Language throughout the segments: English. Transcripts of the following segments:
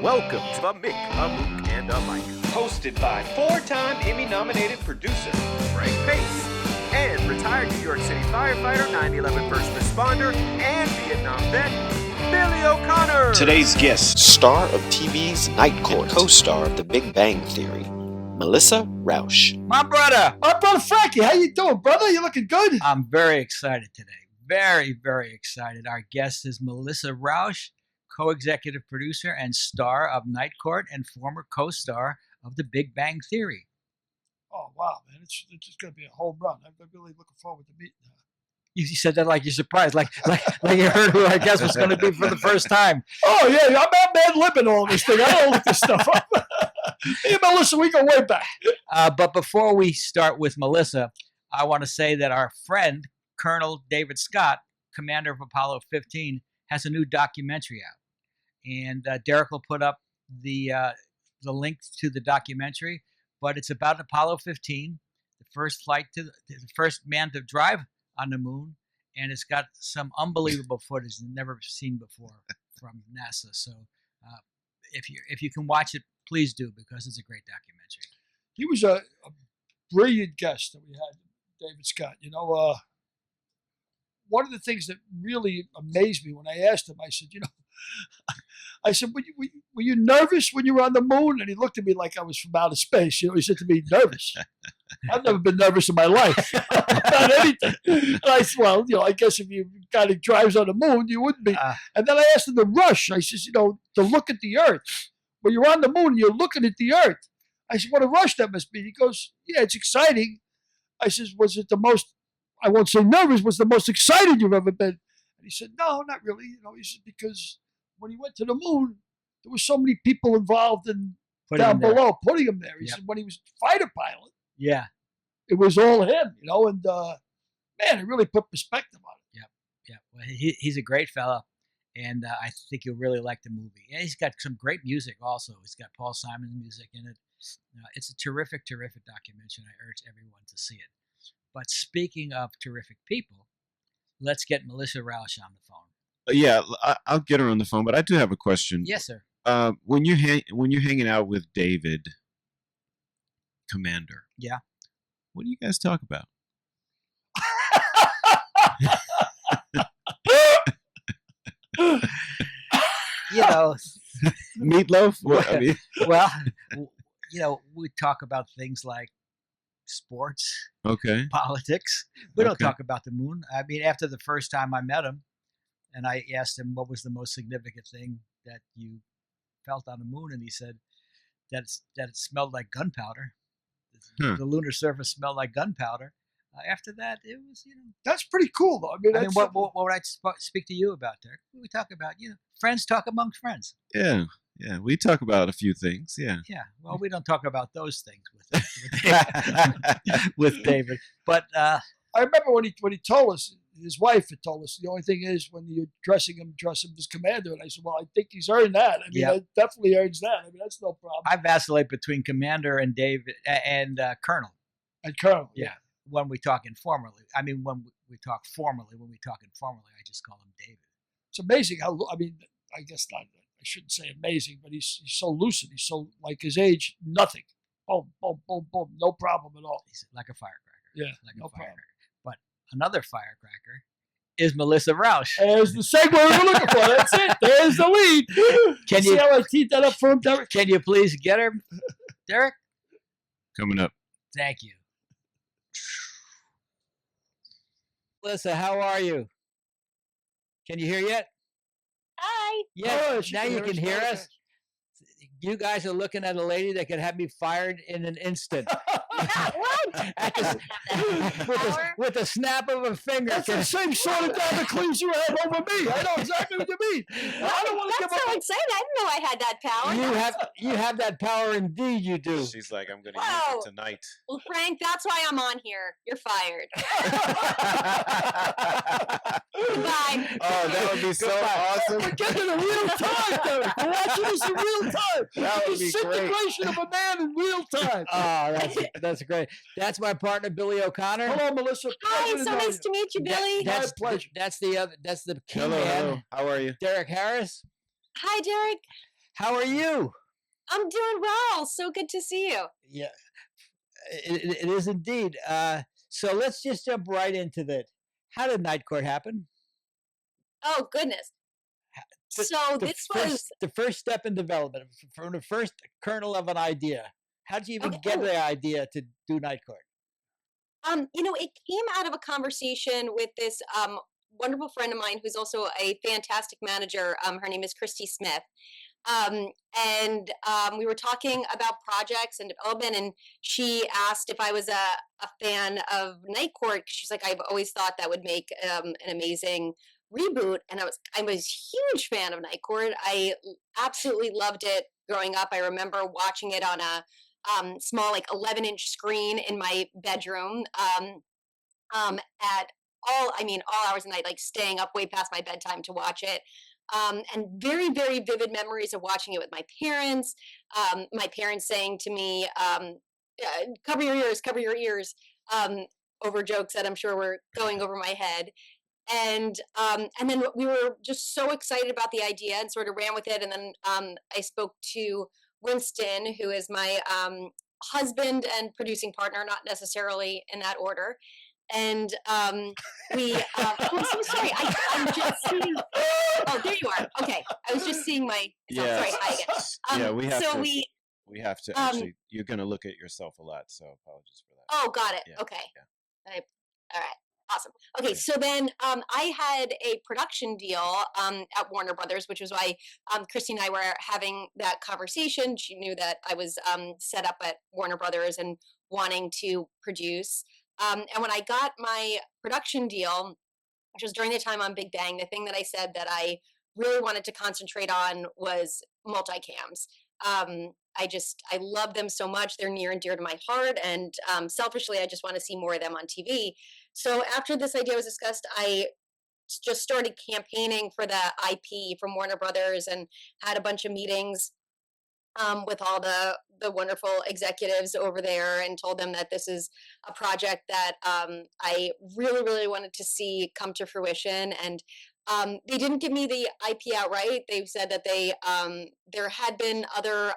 Welcome to the Mick, a Mook, and a Mike. Hosted by four-time Emmy-nominated producer Frank Pace. And retired New York City firefighter, 9/11 first responder, and Vietnam vet, Billy O'Connor. Today's guest, star of TV's Night Court, co-star of The Big Bang Theory, Melissa RAUCH. My brother Frankie, how you doing, brother? You looking good? I'm very excited today. Very, very excited. Our guest is Melissa RAUCH, co-executive producer and star of Night Court and former co-star of The Big Bang Theory. Oh, wow, man. It's just going to be a home run. I'm really looking forward to meeting her. You said that like you're surprised, like you heard who I guess was going to be for the first time. Oh, yeah, I'm ad-libbing all this thing. I don't look this stuff up. Hey, Melissa, we go way back. But before we start with Melissa, I want to say that our friend, Colonel David Scott, commander of Apollo 15, has a new documentary out. And Derek will put up the link to the documentary, but it's about Apollo 15, the first first man to drive on the moon, and it's got some unbelievable footage never seen before from NASA. So if you can watch it, please do, because it's a great documentary. He was a brilliant guest that we had, David Scott. You know, one of the things that really amazed me when I asked him, I said, were you nervous when you were on the moon? And he looked at me like I was from outer space. He said to me, nervous? I've never been nervous in my life about anything. And I said, well, I guess if you kind of drives on the moon, you wouldn't be. And then I asked him the rush. I said, to look at the Earth. When you're on the moon and you're looking at the Earth. I said, what a rush that must be. He goes, yeah, it's exciting. I said, was it the most, I won't say nervous, was the most excited you've ever been? And he said, no, not really. He said, because when he went to the moon, there were so many people involved in down below, putting him there. He said, when he was a fighter pilot, it was all him, and man, it really put perspective on it. Yeah. Well, he's a great fella, and I think you'll really like the movie. And he's got some great music also. He's got Paul Simon's music in it. It's a terrific, terrific documentary. I urge everyone to see it. But speaking of terrific people, let's get Melissa RAUCH on the phone. Yeah, I'll get her on the phone, but I do have a question. Yes, sir. When you're hanging out with David, Commander. Yeah. What do you guys talk about? Meatloaf? We talk about things like sports, politics. We don't talk about the moon. I mean, after the first time I met him, and I asked him what was the most significant thing that you felt on the moon, and he said that it smelled like gunpowder. The lunar surface smelled like gunpowder. After that, it was, That's pretty cool, though. I mean, what would I speak to you about, Derek? We talk about, friends talk amongst friends. Yeah, we talk about a few things, yeah. Yeah, well, we don't talk about those things with David. But I remember when he told us, his wife had told us, the only thing is when you're dress him as commander. And I said, well, I think he's earned that. I mean, it definitely earns that. I mean, that's no problem. I vacillate between commander and David and colonel. And colonel, yeah. When we talk informally. I mean, when we talk formally, I just call him David. It's amazing how, I guess not, I shouldn't say amazing, but he's so lucid. He's so, like his age, nothing. Boom, boom, boom, boom. No problem at all. He's like a firecracker. Yeah, like no problem. But another firecracker is Melissa RAUCH. There's the segue we were looking for. That's it. There's the lead. Can you see how I teed that up for him, Derek? Can you please get her, Derek? Coming up. Thank you. Melissa, how are you? Can you hear yet? Hi. Yes, now you can hear us. You guys are looking at a lady that could have me fired in an instant. With a snap of a finger. That's the same sort of Damocles you had over me. I know exactly what you mean. I don't want to give up. That's so exciting. I didn't know I had that power. You have that power, indeed you do. She's like, I'm going to use it tonight. Well, Frank, that's why I'm on here. You're fired. Goodbye. Oh, that would be so awesome. We're getting in real time, Derek. We're watching this in real time. That would be great. Disintegration of a man in real time. Oh, that's great. That's my partner, Billy O'Connor. Hello, Melissa. Hi, so nice to meet you, Billy. That's pleasure. That's the key man. Hello. How are you? Derek Harris. Hi, Derek. How are you? I'm doing well. So good to see you. Yeah, it is indeed. So let's just jump right into that. How did Night Court happen? Oh goodness. So this was the first step in development, from the first kernel of an idea. How did you even okay. get the idea to do Night Court? It came out of a conversation with this wonderful friend of mine who's also a fantastic manager. Her name is Christy Smith. We were talking about projects and development, and she asked if I was a fan of Night Court. She's like, I've always thought that would make an amazing reboot, and I was a huge fan of Night Court. I absolutely loved it growing up. I remember watching it on a small, like 11-inch screen in my bedroom at all hours of the night, like staying up way past my bedtime to watch it. And very, very vivid memories of watching it with my parents. My parents saying to me, cover your ears, over jokes that I'm sure were going over my head. And then we were just so excited about the idea and sort of ran with it. And then I spoke to Winston, who is my husband and producing partner, not necessarily in that order. And oh, I'm so sorry. I'm just seeing. Oh, there you are. Okay, I was just seeing my. Yeah. Sorry. Hi again. Yeah, we have so to. we have to actually. You're going to look at yourself a lot, so apologies for that. Oh, got it. Yeah. Okay. All right. Awesome. Okay, so then I had a production deal at Warner Brothers, which was why Christy and I were having that conversation. She knew that I was set up at Warner Brothers and wanting to produce. And when I got my production deal, which was during the time on Big Bang, the thing that I said that I really wanted to concentrate on was multicams. I love them so much. They're near and dear to my heart. And selfishly, I just want to see more of them on TV. So after this idea was discussed, I just started campaigning for the IP from Warner Brothers and had a bunch of meetings with all the wonderful executives over there, and told them that this is a project that I really, really wanted to see come to fruition. And they didn't give me the IP outright. They said that there had been other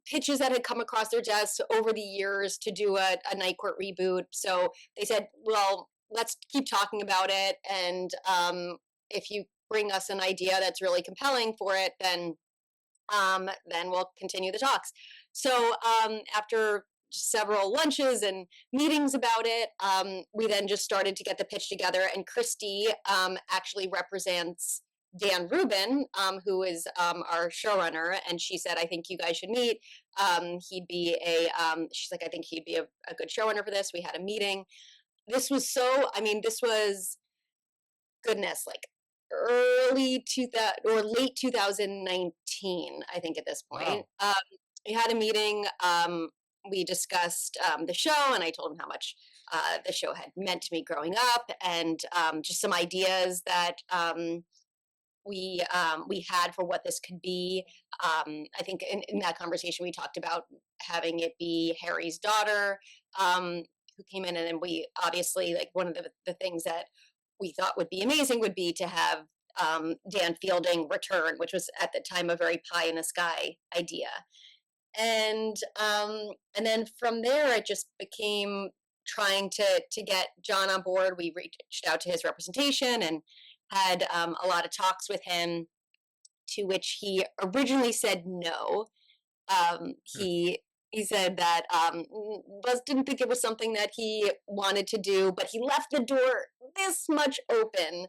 pitches that had come across their desks over the years to do a Night Court reboot. So they said, well, let's keep talking about it. And if you bring us an idea that's really compelling for it, then we'll continue the talks. So after several lunches and meetings about it, we then just started to get the pitch together. And Christy actually represents Dan Rubin, who is our showrunner, and she said, I think you guys should meet. She's like, I think he'd be a good showrunner for this. We had a meeting. This was goodness, like early 2000 or late 2019, I think at this point. Wow. We had a meeting. We discussed the show, and I told him how much the show had meant to me growing up, and just some ideas that we had for what this could be. I think in that conversation we talked about having it be Harry's daughter who came in, and then we obviously, like, one of the things that we thought would be amazing would be to have Dan Fielding return, which was at the time a very pie in the sky idea. And then from there, it just became trying to get John on board. We reached out to his representation and had a lot of talks with him, to which he originally said no. He said that didn't think it was something that he wanted to do, but he left the door this much open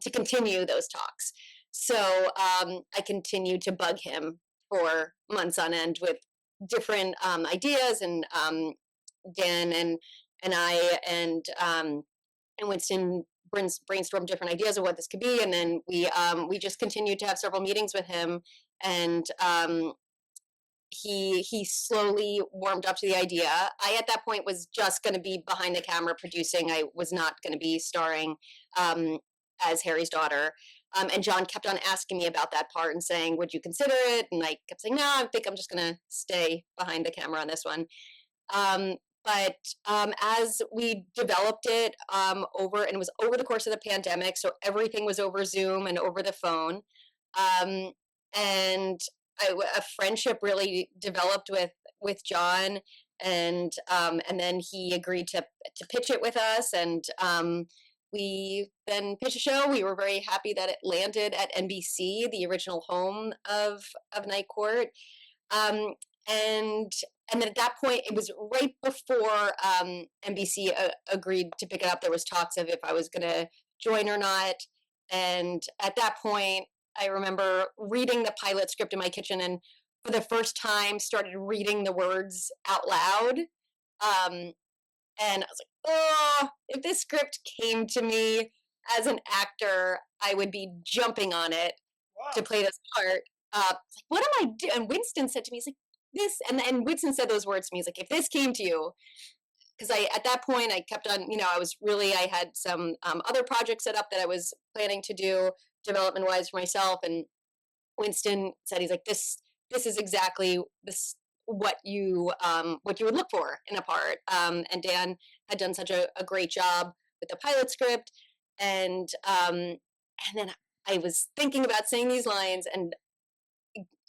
to continue those talks. So I continued to bug him for months on end with different ideas, and Dan and I and Winston brainstormed different ideas of what this could be, and then we just continued to have several meetings with him, and he slowly warmed up to the idea. I, at that point, was just going to be behind the camera producing. I was not going to be starring as Harry's daughter. And John kept on asking me about that part and saying, would you consider it? And I kept saying, no, I think I'm just going to stay behind the camera on this one. But as we developed it and it was over the course of the pandemic, so everything was over Zoom and over the phone. and a friendship really developed with John, and then he agreed to pitch it with us, and we then pitched a show. We were very happy that it landed at NBC, the original home of Night Court. And and then at that point, it was right before NBC agreed to pick it up. There was talks of if I was going to join or not. And at that point, I remember reading the pilot script in my kitchen, and for the first time, started reading the words out loud. And I was like, oh, if this script came to me as an actor, I would be jumping on it to play this part. Like, what am I doing? And Winston said to me, he's like, this, and Winston said those words to me. He's like, if this came to you, because at that point I kept on, I had some other projects set up that I was planning to do development wise for myself. And Winston said, he's like, this is exactly what you would look for in a part. And Dan had done such a great job with the pilot script. And then I was thinking about saying these lines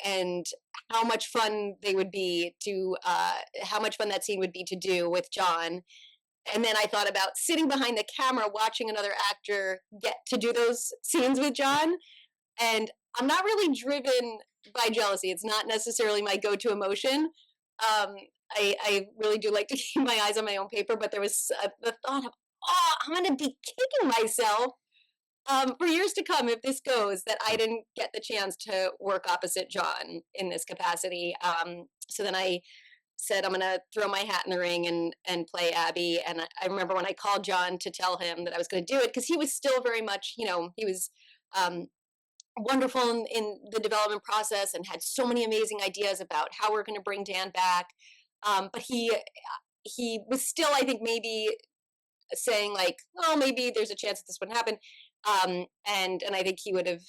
and how much fun they would be to how much fun that scene would be to do with John. And then I thought about sitting behind the camera watching another actor get to do those scenes with John. And I'm not really driven by jealousy. It's not necessarily my go-to emotion. I really do like to keep my eyes on my own paper, but there was the thought of, oh, I'm going to be kicking myself for years to come if this goes, that I didn't get the chance to work opposite John in this capacity. So then I said, I'm going to throw my hat in the ring and play Abby. And I remember when I called John to tell him that I was going to do it, because he was still very much, he was wonderful in the development process and had so many amazing ideas about how we're going to bring Dan back. But he was still, I think, maybe saying like, oh, maybe there's a chance that this wouldn't happen. And I think he would have,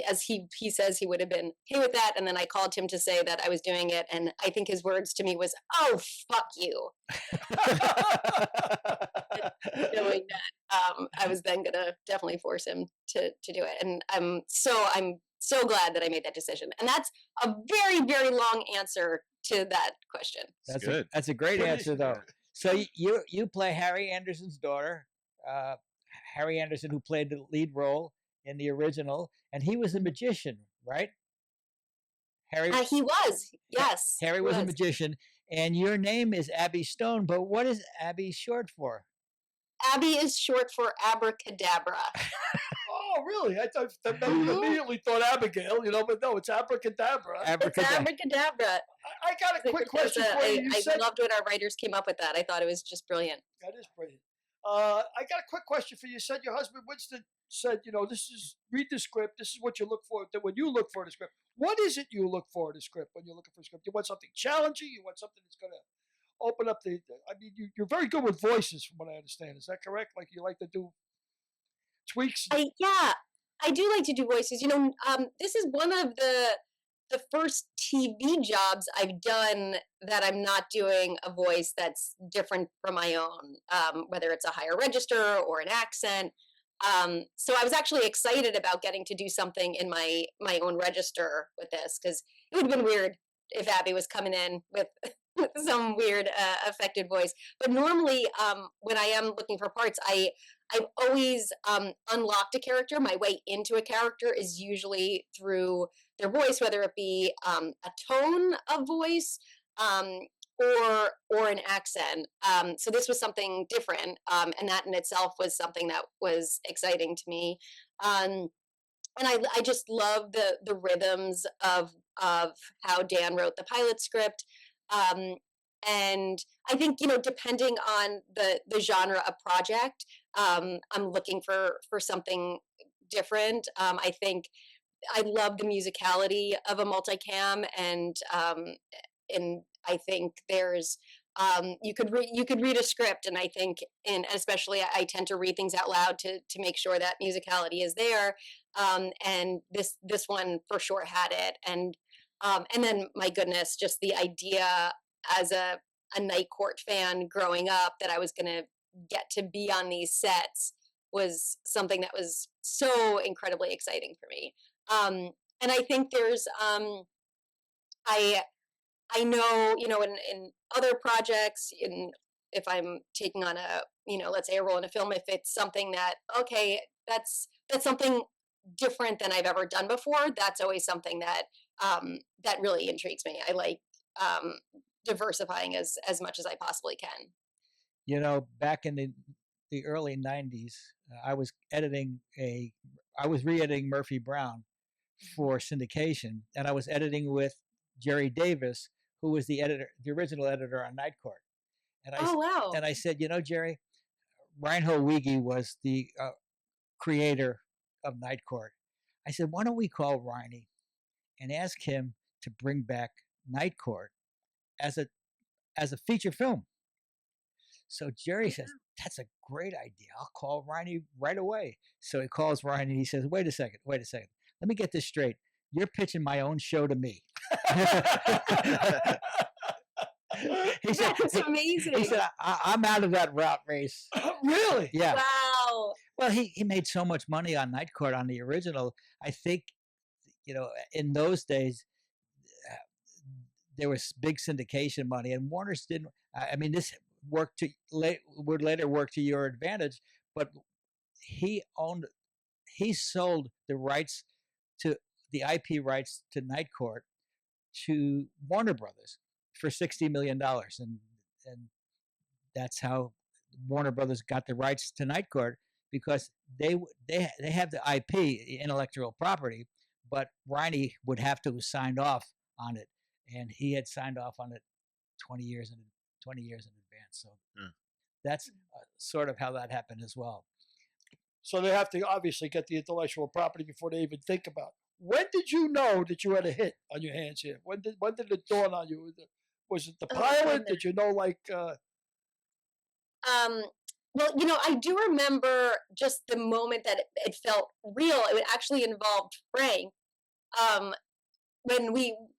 as he says, he would have been okay with that. And then I called him to say that I was doing it. And I think his words to me was, oh, fuck you. Knowing that I was then going to definitely force him to do it. And I'm so glad that I made that decision. And that's a very, very long answer to that question. That's good. That's a great answer, though. So you play Harry Anderson's daughter, Harry Anderson, who played the lead role in the original, and he was a magician, right? Harry. He was, yes. Harry was a magician, and your name is Abby Stone. But what is Abby short for? Abby is short for abracadabra. Oh, really? I immediately thought Abigail, but no, it's abracadabra. It's abracadabra. I got a quick question for you. I loved when our writers came up with that. I thought it was just brilliant. That is brilliant. I got a quick question for you. You said your husband Winston said, read the script. This is what you look for. When you look for the script, what is it you look for in the script when you're looking for a script? You want something challenging? You want something that's going to open up you're very good with voices, from what I understand. Is that correct? Like, you like to do tweaks? I do like to do voices. This is one of the first TV jobs I've done that I'm not doing a voice that's different from my own, whether it's a higher register or an accent. So I was actually excited about getting to do something in my own register with this, because it would have been weird if Abby was coming in with some weird affected voice. But normally, when I am looking for parts, I've always unlocked a character. My way into a character is usually through their voice, whether it be a tone of voice or an accent. So this was something different, and that in itself was something that was exciting to me. And I just love the rhythms of how Dan wrote the pilot script. And I think, depending on the genre of project, I'm looking for something different. I think I love the musicality of a multicam, and I think there's you could read a script, and I think, and especially I tend to read things out loud to make sure that musicality is there. And this one for sure had it, and then, my goodness, just the idea as a Night Court fan growing up that I was going to get to be on these sets was something that was so incredibly exciting for me. And I think there's I know, in other projects, if I'm taking on a, let's say a role in a film, if it's something that, okay, that's something different than I've ever done before, that's always something that that really intrigues me. I like diversifying as much as I possibly can. Back in the early 90s, I was re-editing Murphy Brown for syndication, and I was editing with Jerry Davis, who was the original editor on Night Court. And Oh, wow. And I said, Jerry, Reinhold Wiege was the creator of Night Court. I said, why don't we call Reine and ask him to bring back Night Court as a feature film? So Jerry says, that's a great idea. I'll call Reine right away. So he calls Reine and he says, wait a second. Let me get this straight. You're pitching my own show to me. He said, That's amazing. He said, I'm out of that route race. Really? Yeah. Wow. Well, he made so much money on Night Court on the original. I think, in those days, there was big syndication money, and Warner's didn't. I mean, this would later work to your advantage, but he sold the rights to the IP rights to Night Court to Warner Brothers for $60 million, and that's how Warner Brothers got the rights to Night Court, because they have the IP, intellectual property, but Reine would have to have signed off on it, and he had signed off on it 20 years in advance. So that's sort of how that happened as well. So they have to obviously get the intellectual property before they even think about it. When did you know that you had a hit on your hands here? When did it dawn on you? Was it the pilot? Did you know, like? Well, I do remember just the moment that it felt real. It actually involved Frank. When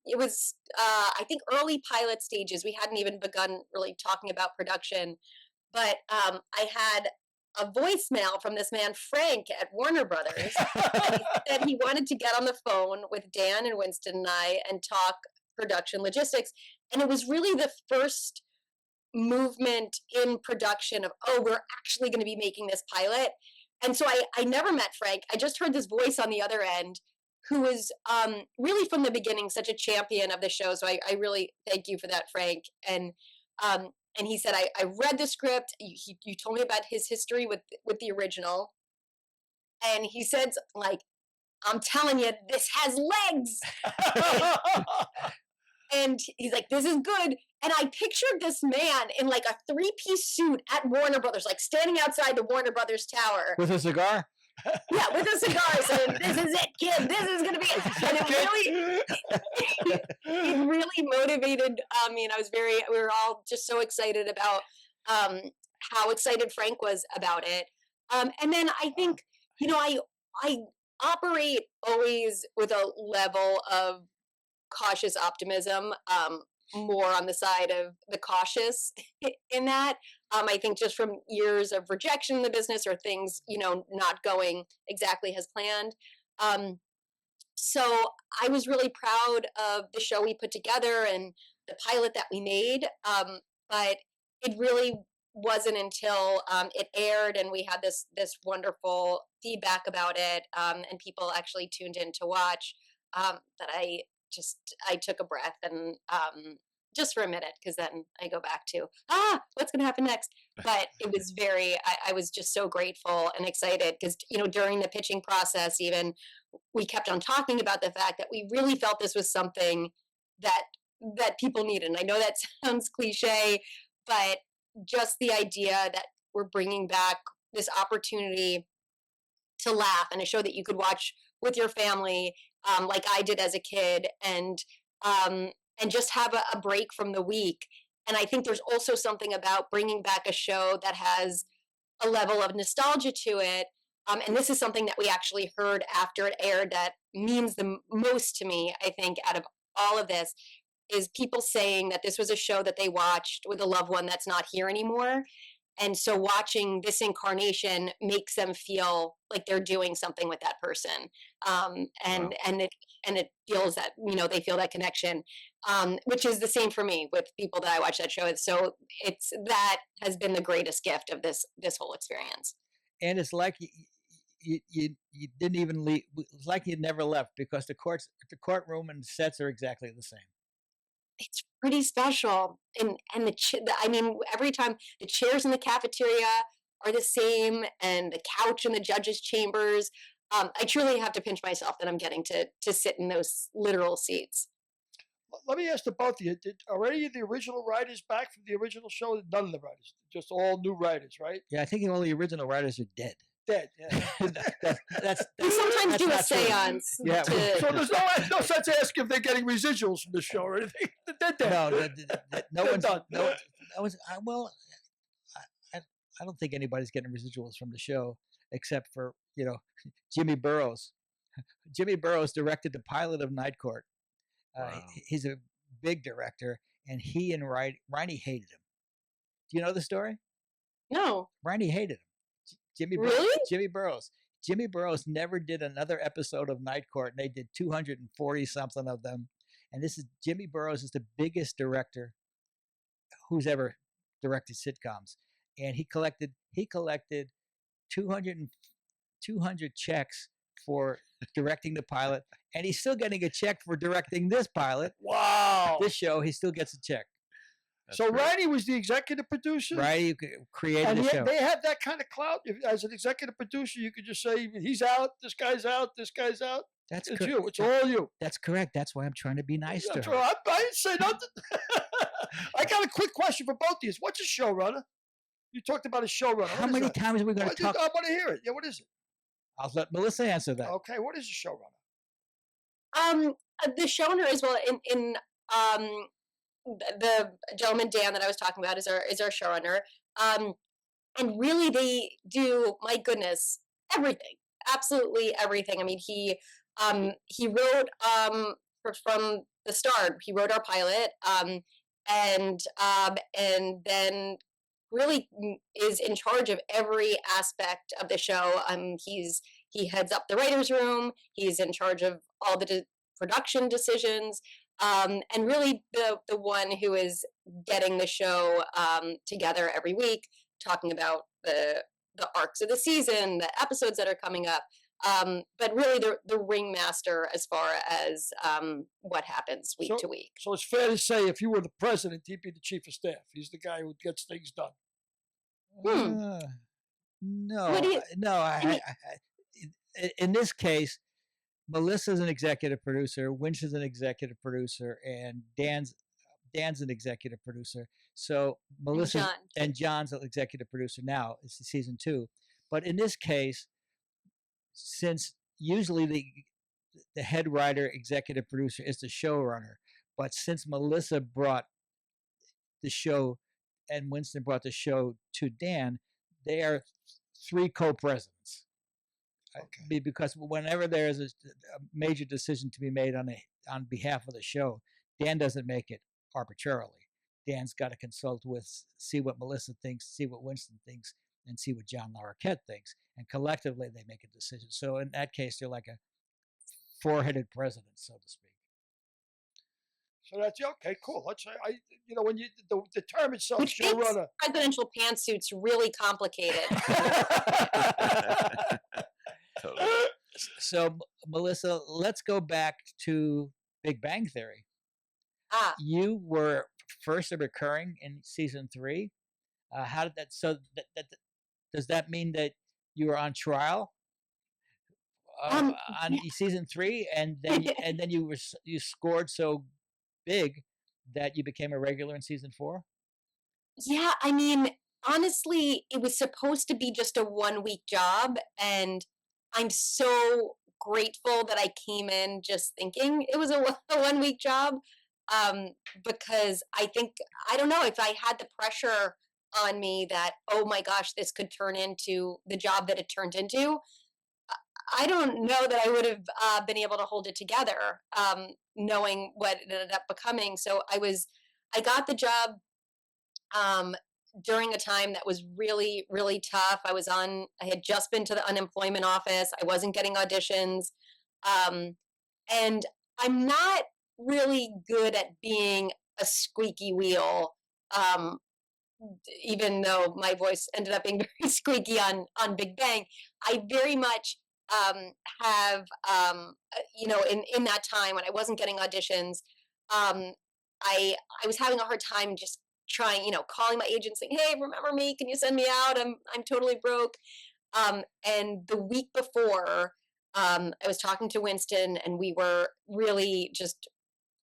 it was, I think, early pilot stages. We hadn't even begun really talking about production, but I had a voicemail from this man, Frank, at Warner Brothers. And he said he wanted to get on the phone with Dan and Winston and I and talk production logistics. And it was really the first movement in production of, we're actually going to be making this pilot. And so I never met Frank. I just heard this voice on the other end who was really from the beginning such a champion of the show. So I really thank you for that, Frank. And he said, I read the script. You told me about his history with the original. And he said, like, I'm telling you, this has legs. And he's like, this is good. And I pictured this man in like a 3-piece suit at Warner Brothers, like standing outside the Warner Brothers tower. With a cigar? Yeah, with a cigar, saying, this is it, kid. This is going to be it. And it really motivated me. And we were all just so excited about how excited Frank was about it. And then I think, I operate always with a level of cautious optimism, more on the side of the cautious in that. I think just from years of rejection in the business or things, not going exactly as planned. So I was really proud of the show we put together and the pilot that we made. But it really wasn't until it aired and we had this wonderful feedback about it, and people actually tuned in to watch, that I took a breath and just for a minute, because then I go back to, what's going to happen next? But it was I was just so grateful and excited because, during the pitching process, even we kept on talking about the fact that we really felt this was something that people needed. And I know that sounds cliche, but just the idea that we're bringing back this opportunity to laugh and a show that you could watch with your family, like I did as a kid, and just have a break from the week. And I think there's also something about bringing back a show that has a level of nostalgia to it. And this is something that we actually heard after it aired that means the most to me, I think, out of all of this, is people saying that this was a show that they watched with a loved one that's not here anymore. And so watching this incarnation makes them feel like they're doing something with that person. And it feels that, they feel that connection, which is the same for me with people that I watch that show. So that has been the greatest gift of this whole experience. And it's like you didn't even leave. It's like you never left, because the courtroom and the sets are exactly the same. It's pretty special, and every time the chairs in the cafeteria are the same, and the couch in the judges' chambers. I truly have to pinch myself that I'm getting to sit in those literal seats. Let me ask the both of you: are any of the original writers back from the original show? None of the writers, just all new writers, right? Yeah, I think all the original writers are dead. Dead. Yeah. We sometimes do a not true. seance. Yeah. So there's no sense asking if they're getting residuals from the show or anything. They're dead. No They're one's done. well. I don't think anybody's getting residuals from the show except for Jimmy Burrows. Jimmy Burrows directed the pilot of Night Court. Wow. He's a big director, and he and Riney hated him. Do you know the story? No. Riney hated him. Really? Jimmy Burrows. Jimmy Burrows never did another episode of Night Court, and they did 240 something of them. And Jimmy Burrows is the biggest director who's ever directed sitcoms, and he collected 200 checks for directing the pilot, and he's still getting a check for directing this pilot. Wow. This show, he still gets a check. That's So great. Riney was the executive producer? Right? You created And the show. they have that kind of clout. As an executive producer, you could just say, he's out, this guy's out, this guy's out. That's It's cor- you. It's all you. That's correct. That's why I'm trying to be nice to That's her. right. I didn't say nothing. I got a quick question for both of you. What's a showrunner? You talked about a showrunner. How many times are we going to talk? I want to hear it. Yeah, what is it? I'll let Melissa answer that. Okay, what is a showrunner? The showrunner as well in the gentleman Dan that I was talking about is our showrunner. And really they do, my goodness, everything. Absolutely everything. I mean, he wrote from the start. He wrote our pilot, and then really is in charge of every aspect of the show. He heads up the writers' room. He's in charge of all the production decisions, and really the one who is getting the show together every week, talking about the arcs of the season, the episodes that are coming up. But really the ringmaster as far as what happens week to week. So it's fair to say if you were the president, he'd be the chief of staff. He's the guy who gets things done. No. In this case, Melissa's an executive producer, Winch is an executive producer, and Dan's an executive producer. So Melissa and John's an executive producer now. It's season 2. But in this case, since usually the head writer, executive producer is the showrunner, but since Melissa brought the show and Winston brought the show to Dan, they are 3 co-presidents. Okay. Because whenever there is a major decision to be made on behalf of the show, Dan doesn't make it arbitrarily. Dan's got to consult with, see what Melissa thinks, see what Winston thinks, and see what John Larroquette thinks, and collectively they make a decision. So in that case, they're like a 4-headed president, so to speak. So that's okay, cool. Let's when you the term itself, which showrunner, makes presidential pantsuits really complicated. Totally. So Melissa, let's go back to Big Bang Theory. You were first a recurring in season 3. How did that? So does that mean that you were on trial on season 3, and then you scored so big that you became a regular in season 4? Yeah, I mean, honestly, it was supposed to be just a 1-week job, and I'm so grateful that I came in just thinking it was a 1-week job, because I don't know if I had the pressure on me that, oh my gosh, this could turn into the job that it turned into. I don't know that I would have been able to hold it together, knowing what it ended up becoming. So I got the job during a time that was really, really tough. I had just been to the unemployment office. I wasn't getting auditions. And I'm not really good at being a squeaky wheel. Even though my voice ended up being very squeaky on Big Bang, I very much have in that time when I wasn't getting auditions, um, I was having a hard time just trying, calling my agent saying, "Hey, remember me? Can you send me out? I'm totally broke." And the week before, I was talking to Winston, and we were really just,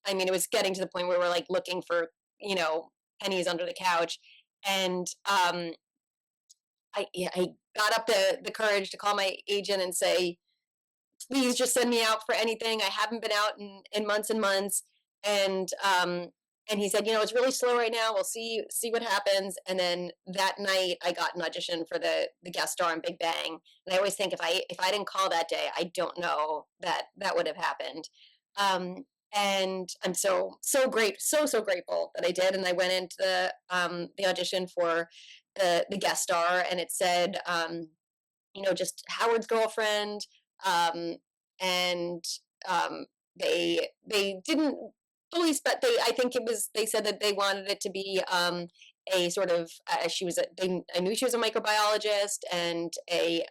I mean, it was getting to the point where we were like looking for, pennies under the couch. And I got up the courage to call my agent and say, please just send me out for anything. I haven't been out in months and months. And he said, it's really slow right now. We'll see what happens. And then that night I got an audition for the guest star on Big Bang. And I always think if I didn't call that day, I don't know that would have happened. And I'm so grateful that I did. And I went into the audition for the guest star, and it said, just Howard's girlfriend. And they didn't fully I think they said that they wanted it to be a sort of I knew she was a microbiologist and a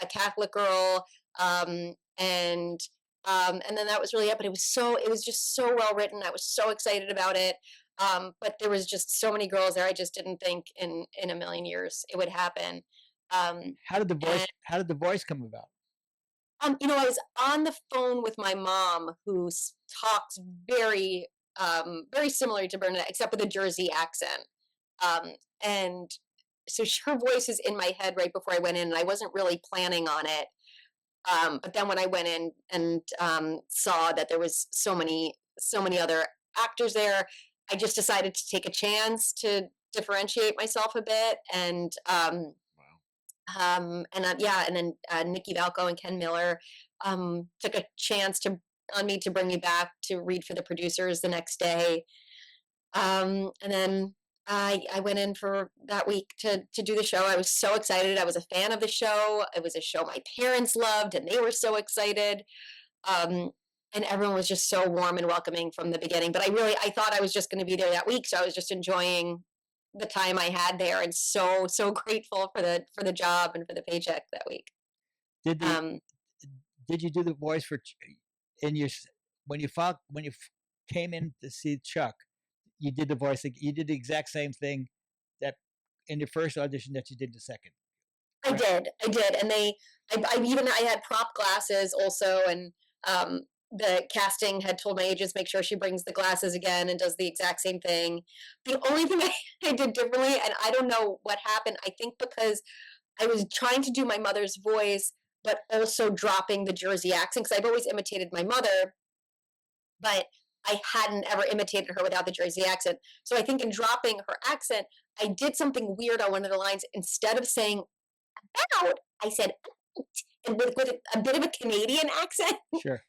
Catholic girl, and then that was really it. But it was just so well written. I was so excited about it. But there was just so many girls there. I just didn't think in a million years it would happen. How did the voice come about? I was on the phone with my mom, who talks very, very similar to Bernadette, except with a Jersey accent. And so her voice is in my head right before I went in, and I wasn't really planning on it. But then when I went in and saw that there was so many other actors there, I just decided to take a chance to differentiate myself a bit. And and then Nikki Valco and Ken Miller took a chance on me to bring me back to read for the producers the next day. And then I went in for that week to do the show. I was so excited. I was a fan of the show. It was a show my parents loved, and they were so excited. And everyone was just so warm and welcoming from the beginning. But I thought I was just going to be there that week, so I was just enjoying the time I had there, and so grateful for the job and for the paycheck that week. Did you do the voice for when you came in to see Chuck? You did the voice. You did the exact same thing that in your first audition that you did the second. Right? I did, and I had prop glasses also, and the casting had told my agents make sure she brings the glasses again and does the exact same thing. The only thing I did differently, and I don't know what happened, I think because I was trying to do my mother's voice, but also dropping the Jersey accent, because I've always imitated my mother, but I hadn't ever imitated her without the Jersey accent. So I think in dropping her accent, I did something weird on one of the lines. Instead of saying out, I said out, and with a bit of a Canadian accent. Sure.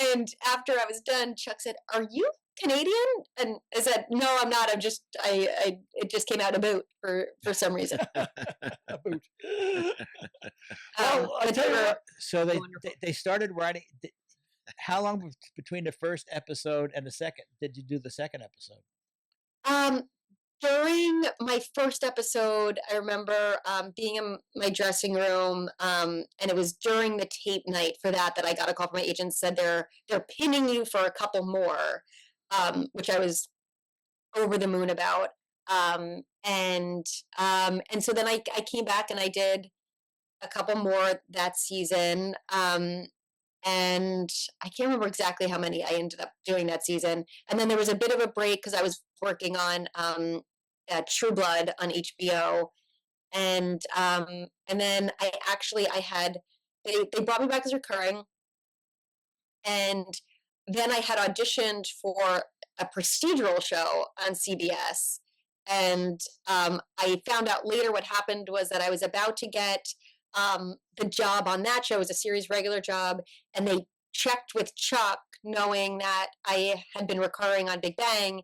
And after I was done, Chuck said, "Are you Canadian?" And I said, "No, I'm not. I'm just it just came out a boot for some reason." A boot. Well, I tell you what. So they started writing. How long between the first episode and the second did you do the second episode? During my first episode, I remember being in my dressing room, and it was during the tape night for that I got a call from my agent, said they're pinning you for a couple more, which I was over the moon about. And so then I came back and I did a couple more that season. And I can't remember exactly how many I ended up doing that season. And then there was a bit of a break because I was working on True Blood on HBO, and then I had they brought me back as recurring, and then I had auditioned for a procedural show on CBS, and I found out later what happened was that I was about to get the job on that show. It was a series regular job, and they checked with Chuck, knowing that I had been recurring on Big Bang,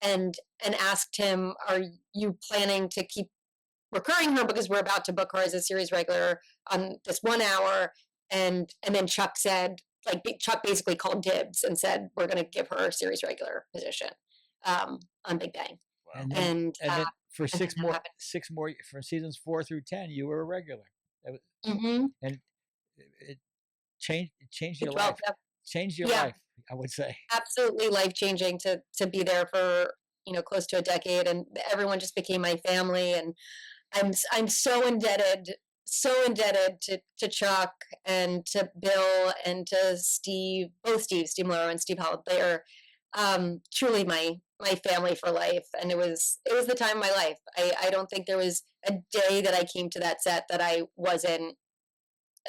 and asked him, "Are you planning to keep recurring her, because we're about to book her as a series regular on this 1 hour?" And then Chuck said, like, Chuck basically called dibs and said, "We're going to give her a series regular position on Big Bang." And And then for and then that happened. 6 more from seasons 4 through 10, you were a regular. That was, Mm-hmm. and it changed your Well, life. Changed your yeah, life, I would say. absolutely life changing to be there for, close to a decade, and everyone just became my family. And I'm so indebted to Chuck and to Bill and to Steve, both Steve Morrow and Steve Holland. They're truly my family for life, and it was the time of my life. I don't think there was a day that I came to that set that I wasn't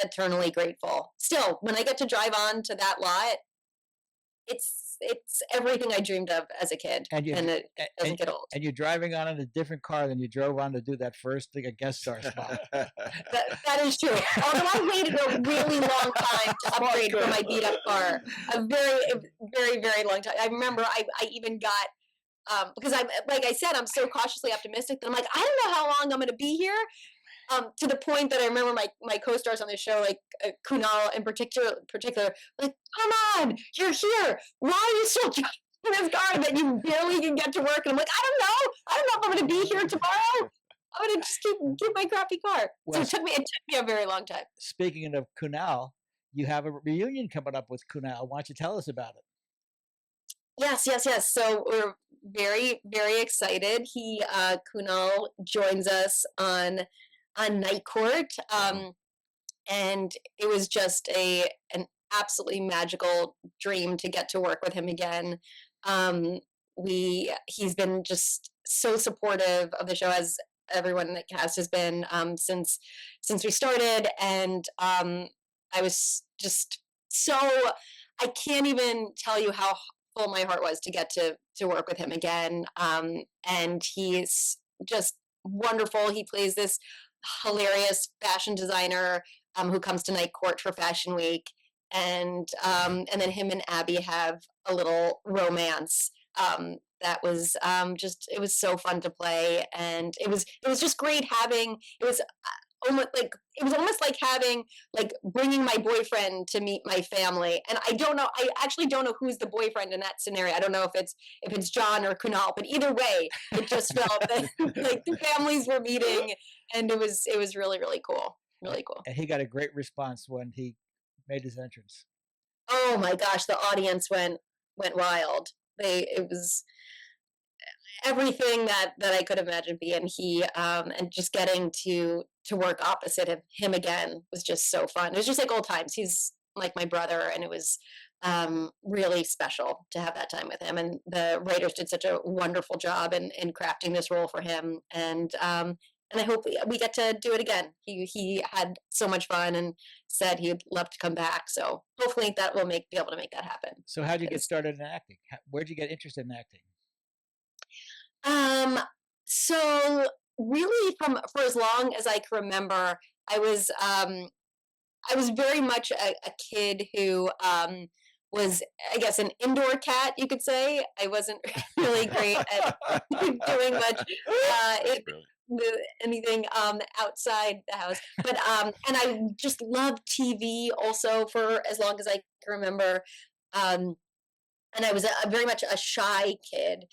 eternally grateful. Still, when I get to drive on to that lot, it's everything I dreamed of as a kid, And it doesn't get old. And you're driving on in a different car than you drove on to do that first thing, a guest star spot. That is true. Although I waited a really long time to upgrade from my beat up car, a very, very, very long time. I remember I even got because I'm, like I said, I'm so cautiously optimistic that I'm like, I don't know how long I'm going to be here. To the point that I remember my co-stars on the show, like Kunal in particular, like, "Come on, you're here. Why are you still driving this car that you barely can get to work?" And I'm like, I don't know if I'm going to be here tomorrow. I'm going to just keep my crappy car. Well, so it took me a very long time. Speaking of Kunal, you have a reunion coming up with Kunal. Why don't you tell us about it? Yes. So we're very, very excited. Kunal joins us on Night Court, and it was just an absolutely magical dream to get to work with him again. He's been just so supportive of the show, as everyone in the cast has been, since we started, and I was just so, I can't even tell you how full my heart was to get to work with him again. And he's just wonderful. He plays this hilarious fashion designer who comes to Night Court for Fashion Week, and then him and Abby have a little romance that was it was so fun to play, and it was just great having, it was almost like having, like, bringing my boyfriend to meet my family. And I actually don't know who's the boyfriend in that scenario. I don't know if it's John or Kunal, but either way, it just felt that, like, the families were meeting, and it was really, really cool. Really cool. And he got a great response when he made his entrance. Oh my gosh, the audience went wild. It was everything that I could imagine being. He and just getting to work opposite of him again was just so fun. It was just like old times. He's like my brother, and it was really special to have that time with him. And the writers did such a wonderful job in crafting this role for him. And I hope we get to do it again. He had so much fun and said he'd love to come back. So hopefully that will be able to make that happen. So how'd you get started in acting? Where'd you get interested in acting? So really, for as long as I can remember, I was very much a kid who was, I guess, an indoor cat, you could say. I wasn't really great at doing much anything outside the house, but and I just loved TV also for as long as I can remember, and I was very much a shy kid.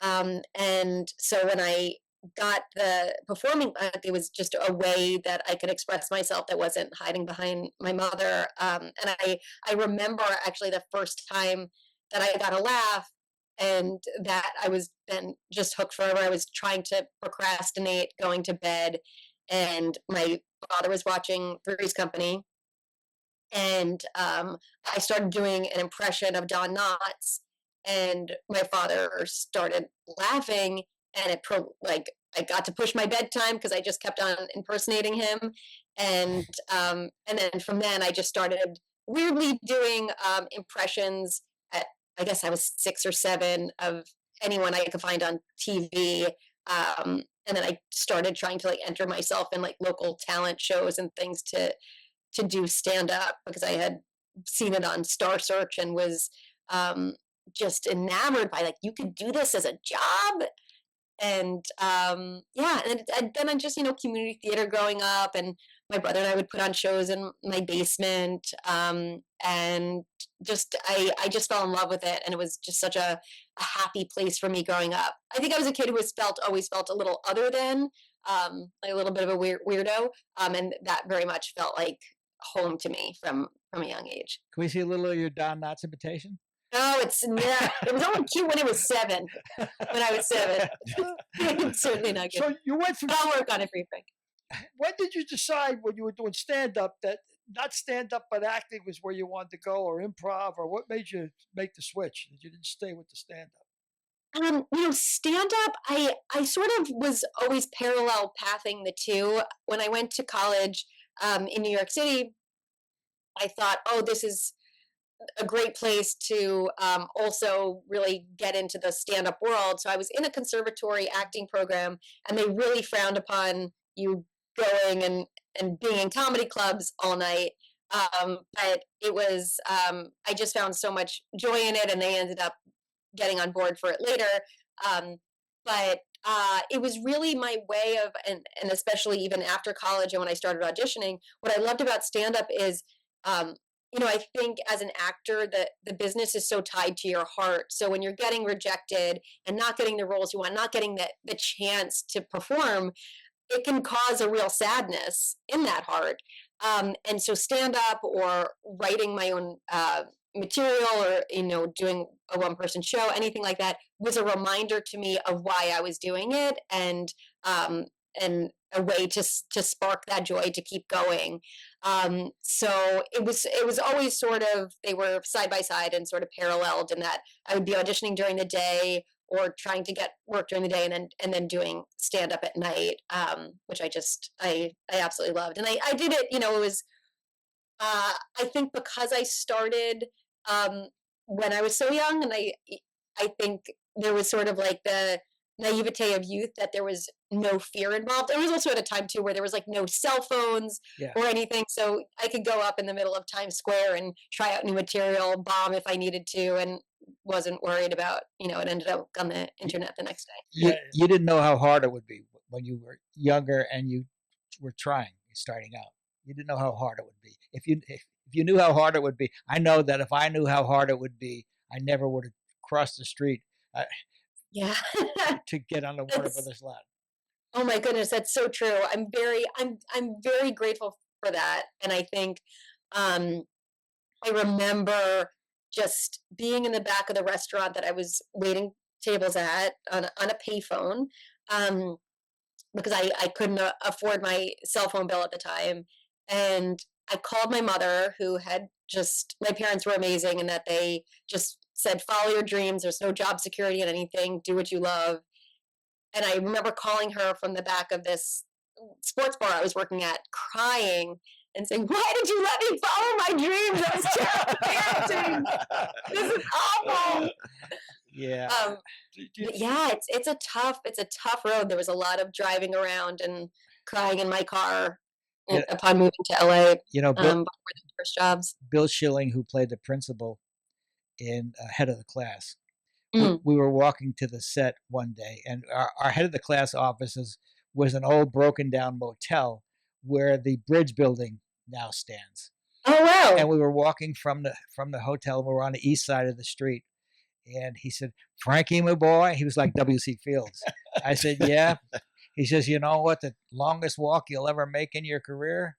And so when I got the performing, it was just a way that I could express myself that wasn't hiding behind my mother. And I remember actually the first time that I got a laugh, and that I was then just hooked forever. I was trying to procrastinate going to bed, and my father was watching Three's Company, and I started doing an impression of Don Knotts, and my father started laughing, and I got to push my bedtime because I just kept on impersonating him, and then from then I just started weirdly doing impressions at, I guess I was 6 or 7, of anyone I could find on TV. And then I started trying to, like, enter myself in, like, local talent shows and things to do stand up, because I had seen it on Star Search and was just enamored by, like, you could do this as a job. And yeah, and then I just, community theater growing up, and my brother and I would put on shows in my basement, and I just fell in love with it, and it was just such a happy place for me growing up. I think I was a kid who always felt a little other than, like a little bit of a weirdo, and that very much felt like home to me from a young age. Can we see a little of your Don Knotts imitation? Oh, it was only cute when it was 7. When I was 7, it's certainly not good. So you went from. But I'll work on it for you, Frank. When did you decide when you were doing stand up that not stand up but acting was where you wanted to go, or improv, or what made you make the switch that you didn't stay with the stand up? Stand up, I sort of was always parallel pathing the two. When I went to college in New York City, I thought, oh, this is a great place to also really get into the stand up world. So I was in a conservatory acting program, and they really frowned upon you going and being in comedy clubs all night. But it was, I just found so much joy in it, and they ended up getting on board for it later. But it was really my way of, and especially even after college and when I started auditioning, what I loved about stand up is, I think as an actor, the business is so tied to your heart. So when you're getting rejected and not getting the roles you want, not getting the chance to perform, it can cause a real sadness in that heart. And so stand up or writing my own material, or doing a one person show, anything like that, was a reminder to me of why I was doing it, and a way to spark that joy to keep going. So it was always sort of, they were side by side and sort of paralleled, in that I would be auditioning during the day or trying to get work during the day, and then doing stand up at night, which I absolutely loved. And I did it, it was, I think because I started when I was so young, and I think there was sort of like the naivete of youth, that there was no fear involved. It was also at a time too where there was like no cell phones or anything, so I could go up in the middle of Times Square and try out new material, bomb if I needed to, and wasn't worried about, it ended up on the internet the next day. You didn't know how hard it would be when you were younger and you were starting out. You didn't know how hard it would be. If you knew how hard it would be, I know that if I knew how hard it would be, I never would have crossed the street to get on the Warner Brothers lot. Oh my goodness, that's so true. I'm very grateful for that, and I think I remember just being in the back of the restaurant that I was waiting tables at on a payphone, because I couldn't afford my cell phone bill at the time, and I called my mother, who had my parents were amazing in that they just said, follow your dreams. There's no job security in anything. Do what you love. And I remember calling her from the back of this sports bar I was working at, crying and saying, why did you let me follow my dreams? I was terrible parenting. This is awful. Yeah. But yeah, it's a tough road. There was a lot of driving around and crying in my car upon moving to LA. Bill, before the first jobs. Bill Schilling, who played the principal in Head of the Class, Mm. we were walking to the set one day, and our Head of the Class offices was an old broken down motel where the Bridge building now stands. Oh wow! And we were walking from the hotel. We were on the east side of the street, and he said, "Frankie, my boy," he was like W.C. Fields. I said, "Yeah." He says, "You know what? The longest walk you'll ever make in your career?"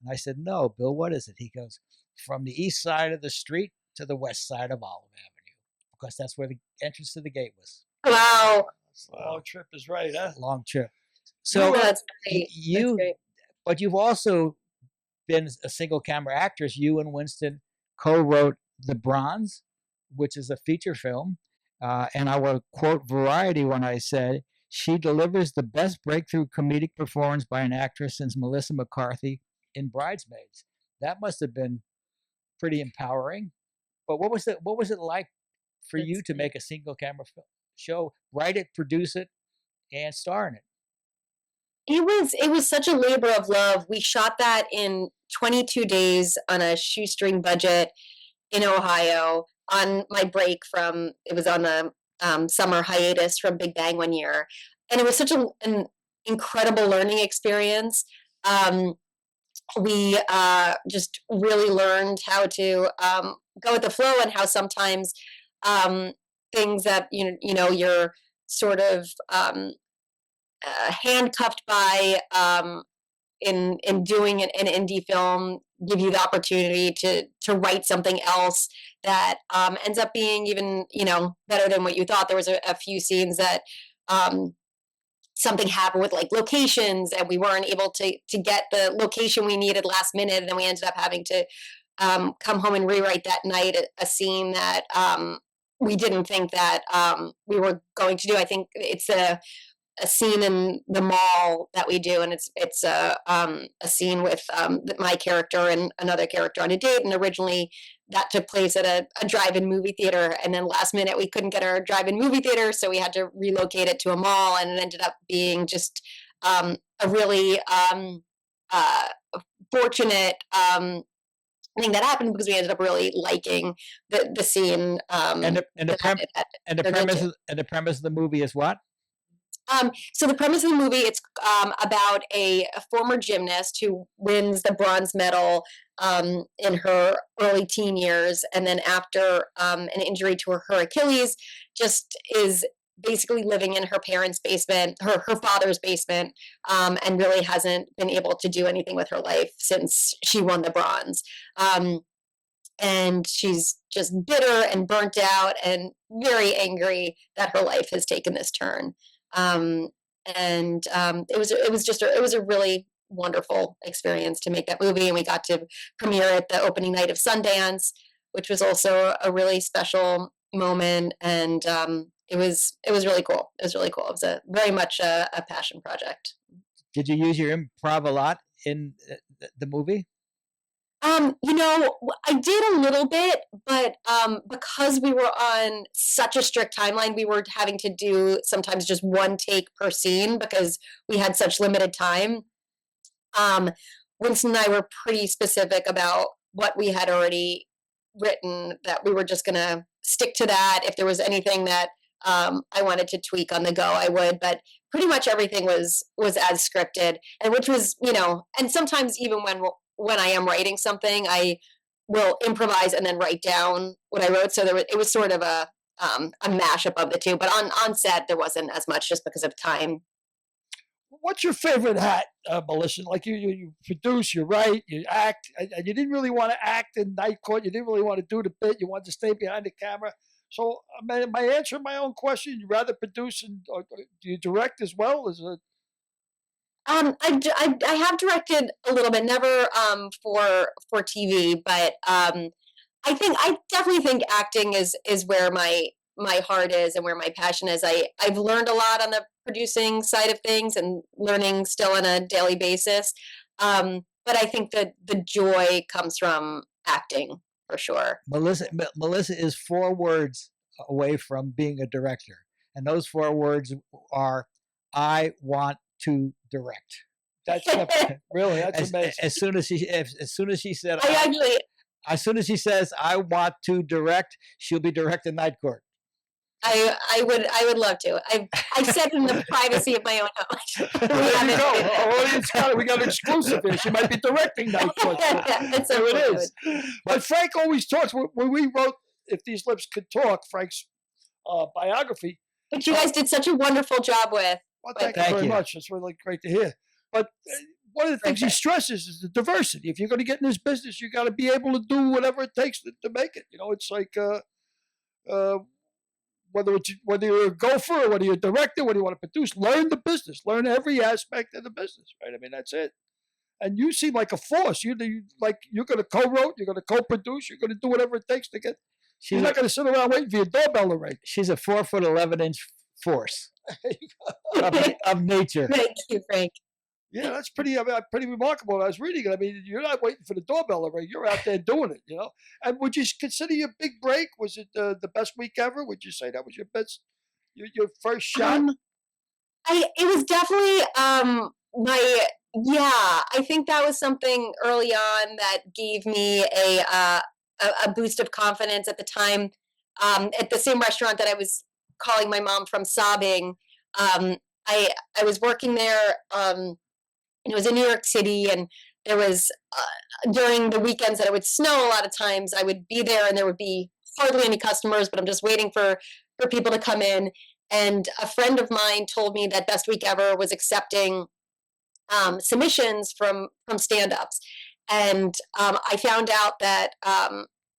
And I said, "No, Bill. What is it?" He goes, "From the east side of the street to the west side of Olive Avenue, because that's where the entrance to the gate was." Wow! Long trip is right, huh? Long trip. So that's great. You, that's great. But you've also been a single camera actress. You and Winston co-wrote The Bronze, which is a feature film. And I will quote Variety when I said, she delivers the best breakthrough comedic performance by an actress since Melissa McCarthy in Bridesmaids. That must have been pretty empowering. But what was it like for you to make a single camera show, write it, produce it, and star in it? It was such a labor of love. We shot that in 22 days on a shoestring budget. in Ohio on my break from, it was on the summer hiatus from Big Bang one year. And it was such an incredible learning experience. We just really learned how to go with the flow, and how sometimes things that, you're sort of handcuffed by in doing an indie film give you the opportunity to write something else that ends up being even better than what you thought. There was a few scenes that something happened with, like, locations, and we weren't able to get the location we needed last minute, and then we ended up having to come home and rewrite that night a scene that we didn't think that we were going to do. I think it's a scene in the mall that we do, and it's a scene with my character and another character on a date, and originally that took place at a drive-in movie theater, and then last minute we couldn't get our drive-in movie theater, so we had to relocate it to a mall, and it ended up being just a really fortunate thing that happened, because we ended up really liking the scene. And the premise of the movie is what? So the premise of the movie, it's about a former gymnast who wins the bronze medal in her early teen years, and then after an injury to her Achilles, just is basically living in her parents' basement, her father's basement, and really hasn't been able to do anything with her life since she won the bronze. And she's just bitter and burnt out and very angry that her life has taken this turn. It was a really wonderful experience to make that movie, and we got to premiere at the opening night of Sundance, which was also a really special moment, and it was really cool. It was really cool. It was very much a passion project. Did you use your improv a lot in the movie? I did a little bit, but because we were on such a strict timeline, we were having to do sometimes just one take per scene because we had such limited time. Winston and I were pretty specific about what we had already written, that we were just going to stick to that. If there was anything that I wanted to tweak on the go, I would, but pretty much everything was as scripted, and which was, and sometimes even when I am writing something, I will improvise and then write down what I wrote. So it was sort of a mashup of the two, but on set there wasn't as much just because of time. What's your favorite hat, Melissa? Like you produce, you write, you act, and you didn't really want to act in Night Court. You didn't really want to do the bit. You wanted to stay behind the camera. So my answer to my own question, you rather produce or do you direct as well? I have directed a little bit, never for TV, but I definitely think acting is where my heart is and where my passion is. I've learned a lot on the producing side of things and learning still on a daily basis. But I think that the joy comes from acting for sure. Melissa is 4 words away from being a director, and those 4 words are, I want to direct. That's really, that's amazing. As soon as she said, as soon as she says, I want to direct, she'll be directing Night Court. I would love to. I said in the privacy of my own home. There you go. Our audience we got an exclusive here. She might be directing Night Court. That's so it is. But Frank always talks, when we wrote If These Lips Could Talk, Frank's biography. Which you guys did such a wonderful job with. Well, thank you very much. That's really great to hear. But one of the things he stresses is the diversity. If you're going to get in this business, you got to be able to do whatever it takes to make it. It's like whether you're a gopher or whether you're a director, whether you want to produce, learn the business, learn every aspect of the business, right? I mean, that's it. And you seem like a force. You're going to co-wrote, you're going to co-produce, you're going to do whatever it takes to get. She's not going to sit around waiting for your doorbell to ring. She's a 4'11" force of nature. Thank you, Frank. Yeah, that's pretty remarkable. I was reading it. I mean, you're not waiting for the doorbell to ring. You're out there doing it, And would you consider your big break? Was it the best week ever? Would you say that was your best, your first shot? It was definitely I think that was something early on that gave me a a boost of confidence at the time. At the same restaurant that I was calling my mom from sobbing, I was working there. It was in New York City, and there was during the weekends that it would snow a lot of times. I would be there, and there would be hardly any customers, but I'm just waiting for people to come in. And a friend of mine told me that Best Week Ever was accepting submissions from stand-ups, and I found out that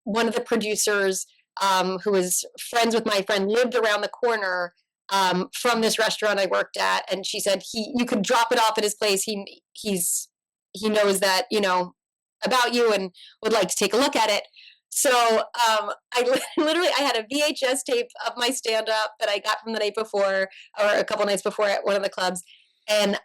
one of the producers, who was friends with my friend, lived around the corner from this restaurant I worked at, and she said you could drop it off at his place. He knows that about you and would like to take a look at it. So I literally I had a VHS tape of my stand up that I got from the night before or a couple nights before at one of the clubs, and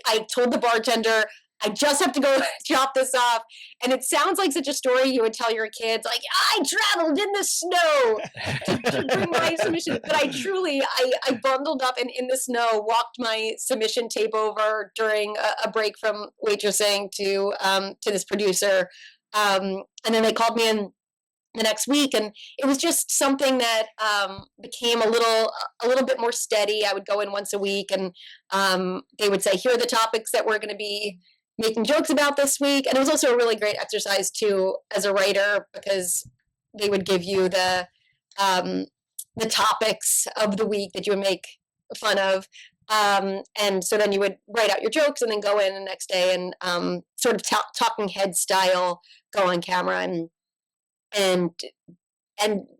I told the bartender, I just have to go drop this off. And it sounds like such a story you would tell your kids, like, I traveled in the snow to bring my submission. But I bundled up and in the snow walked my submission tape over during a break from waitressing to this producer. And then they called me in the next week, and it was just something that became a little bit more steady. I would go in once a week, and they would say, here are the topics that we're going to be making jokes about this week. And it was also a really great exercise too as a writer, because they would give you the topics of the week that you would make fun of, and so then you would write out your jokes and then go in the next day and sort of talking head style go on camera, and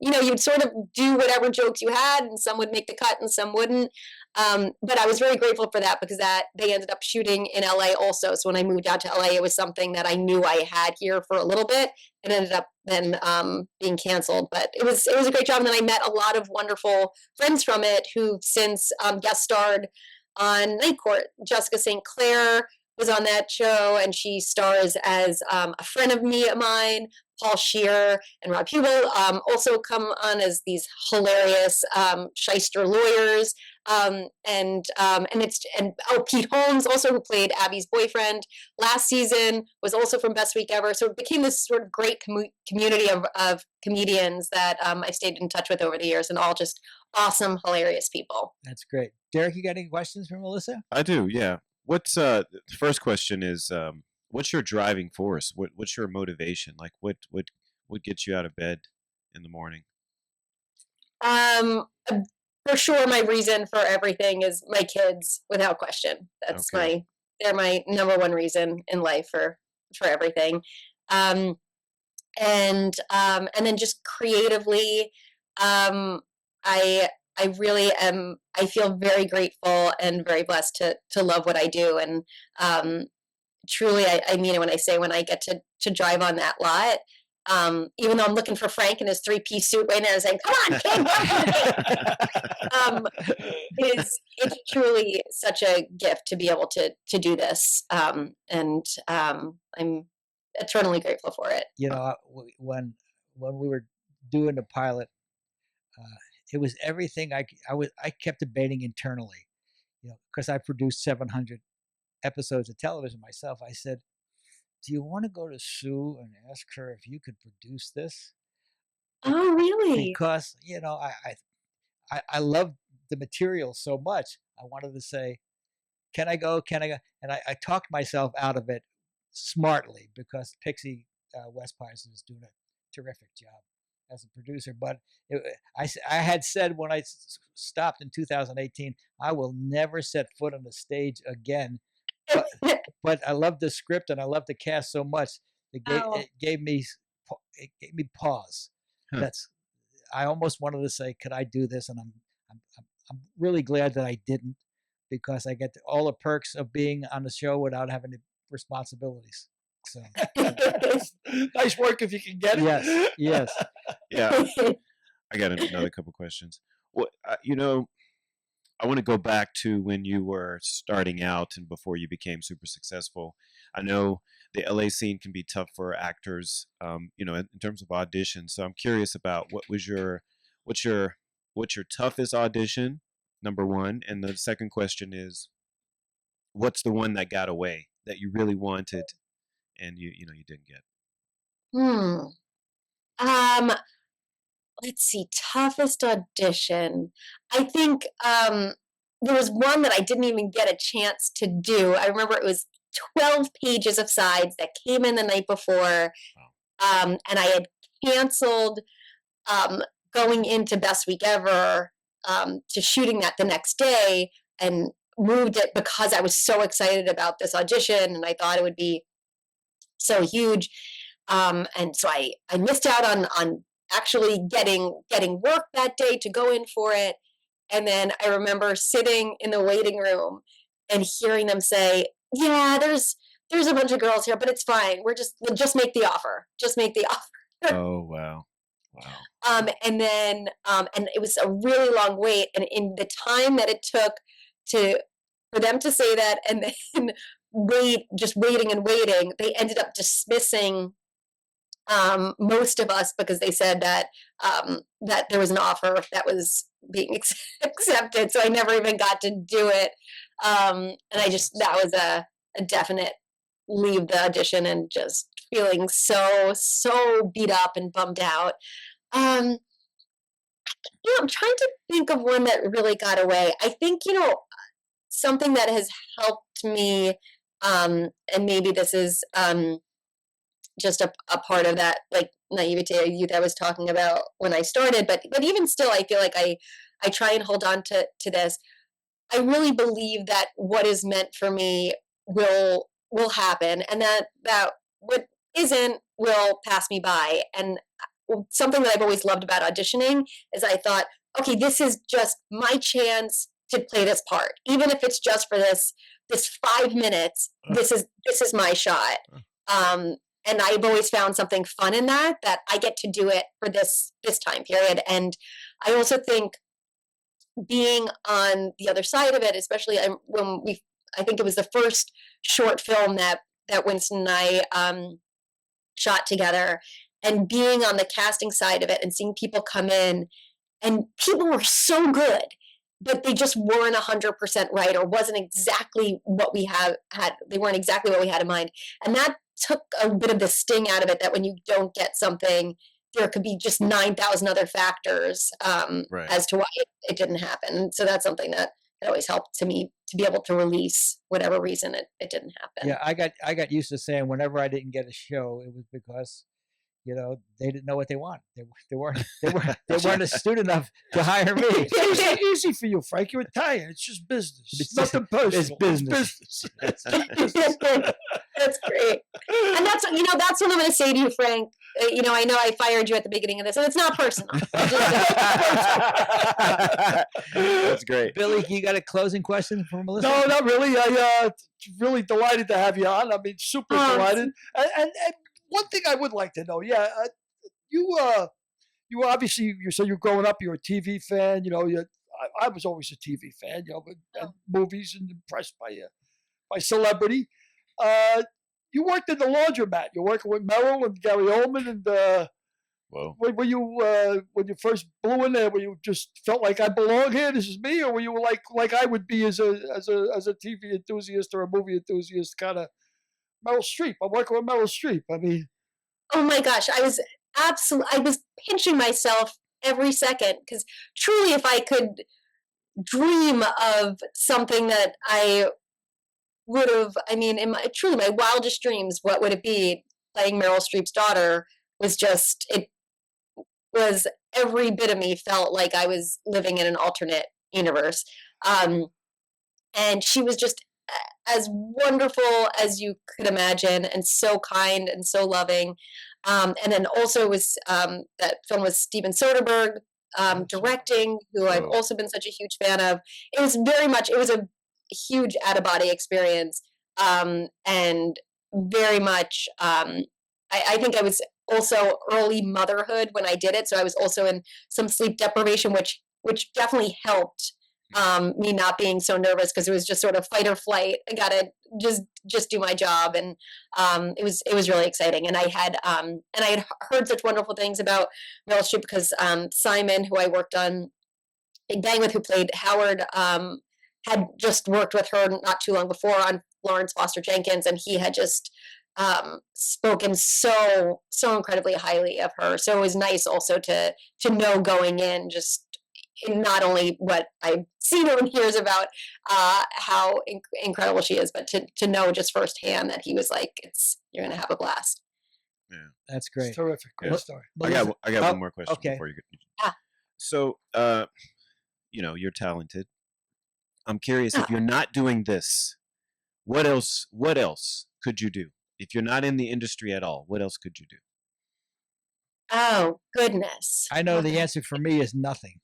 you'd sort of do whatever jokes you had, and some would make the cut and some wouldn't. But I was very grateful for that, because they ended up shooting in LA also. So when I moved out to LA, it was something that I knew I had here for a little bit. It ended up then being canceled, but it was a great job. And then I met a lot of wonderful friends from it who since guest starred on Night Court. Jessica St. Clair was on that show, and she stars as a friend of mine. Paul Scheer and Rob Hubel also come on as these hilarious shyster lawyers, and Pete Holmes also, who played Abby's boyfriend last season, was also from Best Week Ever. So it became this sort of great community of comedians that I stayed in touch with over the years, and all just awesome, hilarious people. That's great. Derek, you got any questions for Melissa? I do, yeah. What's the first question is, what's your driving force? What's your motivation? Like, what gets you out of bed in the morning? For sure, my reason for everything is my kids, without question. That's Okay. they're my number one reason in life for everything. And then just creatively, I really am. I feel very grateful and very blessed to love what I do, and truly, I mean it when I say when I get to drive on that lot. Even though I'm looking for Frank in his 3-piece suit right now, saying, "Come on, kid, work with me." It's truly such a gift to be able to do this, and I'm eternally grateful for it. When we were doing the pilot, it was everything I kept debating internally, because I produced 700 episodes of television myself. I said, do you want to go to Sue and ask her if you could produce this? Oh, really? Because I love the material so much. I wanted to say, can I go? And I talked myself out of it smartly, because Pixie West Parsons is doing a terrific job as a producer. But I had said when I stopped in 2018, I will never set foot on the stage again. But I love the script and I love the cast so much. It gave me pause. Huh. I almost wanted to say, could I do this? And I'm really glad that I didn't, because I get all the perks of being on the show without having the responsibilities. So nice work if you can get it. Yes. Yeah. I got another couple questions. Well, I want to go back to when you were starting out and before you became super successful. I know the LA scene can be tough for actors, in terms of auditions. So I'm curious about what's your toughest audition, number one, and the second question is, what's the one that got away that you really wanted and you didn't get? Um, let's see, toughest audition. I think there was one that I didn't even get a chance to do. I remember it was 12 pages of sides that came in the night before, and I had canceled um, going into Best Week Ever to shooting that the next day, and moved it because I was so excited about this audition and I thought it would be so huge. And so I missed out on actually getting work that day to go in for it. And then I remember sitting in the waiting room and hearing them say, "Yeah, there's a bunch of girls here, but it's fine. We'll just make the offer. Just make the offer." Oh, wow. Wow. And it was a really long wait. And in the time that it took for them to say that and then just waiting and waiting, they ended up dismissing most of us because they said that that there was an offer that was being accepted. So I never even got to do it. And that was a definite leave the audition and just feeling so beat up and bummed out. Um, I'm trying to think of one that really got away. I think, something that has helped me, and maybe this is just a part of that, like, naivete or youth I was talking about when I started, but even still, I feel like I try and hold on to this. I really believe that what is meant for me will happen, and that what isn't will pass me by. And something that I've always loved about auditioning is I thought, okay, this is just my chance to play this part, even if it's just for this 5 minutes. This is my shot. And I've always found something fun in that I get to do it for this time period. And I also think being on the other side of it, especially I think it was the first short film that Winston and I shot together, and being on the casting side of it and seeing people come in, and people were so good, but they just weren't 100% right, or wasn't exactly what we had. They weren't exactly what we had in mind, and that took a bit of the sting out of it. That when you don't get something, there could be just 9,000 other factors Right. as to why it didn't happen. So that's something that always helped to me to be able to release whatever reason it didn't happen. Yeah, I got used to saying whenever I didn't get a show, it was because they didn't know what they want. They weren't astute enough to hire me. It's easy for you, Frank. You're Italian. It's just business. It's nothing personal. It's business. That's great. And that's what I'm going to say to you, Frank. I know I fired you at the beginning of this, and it's not personal. That's great. Billy, you got a closing question for Melissa? No, not really. I really delighted to have you on. I mean, super delighted. And one thing I would like to know, you obviously, you said you're growing up, you're a TV fan. I was always a TV fan. And movies, and impressed by celebrity. You worked in the laundromat. You're working with Merrill and Gary Oldman, and Whoa. were you when you first blew in there, were you just felt like I belong here? This is me, or were you like I would be as a TV enthusiast or a movie enthusiast, kind of Meryl Streep? I'm working with Meryl Streep. I mean, oh my gosh, I was pinching myself every second, because truly, if I could dream of something that I would have, in my wildest dreams, what would it be? Playing Meryl Streep's daughter it was every bit of me felt like I was living in an alternate universe. And she was just as wonderful as you could imagine, and so kind and so loving. And then also that film was Steven Soderbergh directing, who I've also been such a huge fan of. It was a huge out-of-body experience, and very much I think I was also early motherhood when I did it, so I was also in some sleep deprivation, which definitely helped me not being so nervous, because it was just sort of fight or flight. I gotta just do my job, and it was really exciting. And I had heard such wonderful things about Meryl Streep, because Simon, who I worked on Big Bang with, who played Howard, had just worked with her not too long before on Lawrence Foster Jenkins, and he had just spoken so incredibly highly of her. So it was nice also to know going in, just not only what I've seen over the years about how incredible she is, but to know just firsthand that he was like, you're gonna have a blast. Yeah. That's It's great. terrific. Great Yeah. story. I got Oh, one more question okay. before you go. Ah. So, you're talented. I'm curious, if Ah. you're not doing this, what else could you do? If you're not in the industry at all, what else could you do? Oh goodness! I know the answer for me is nothing.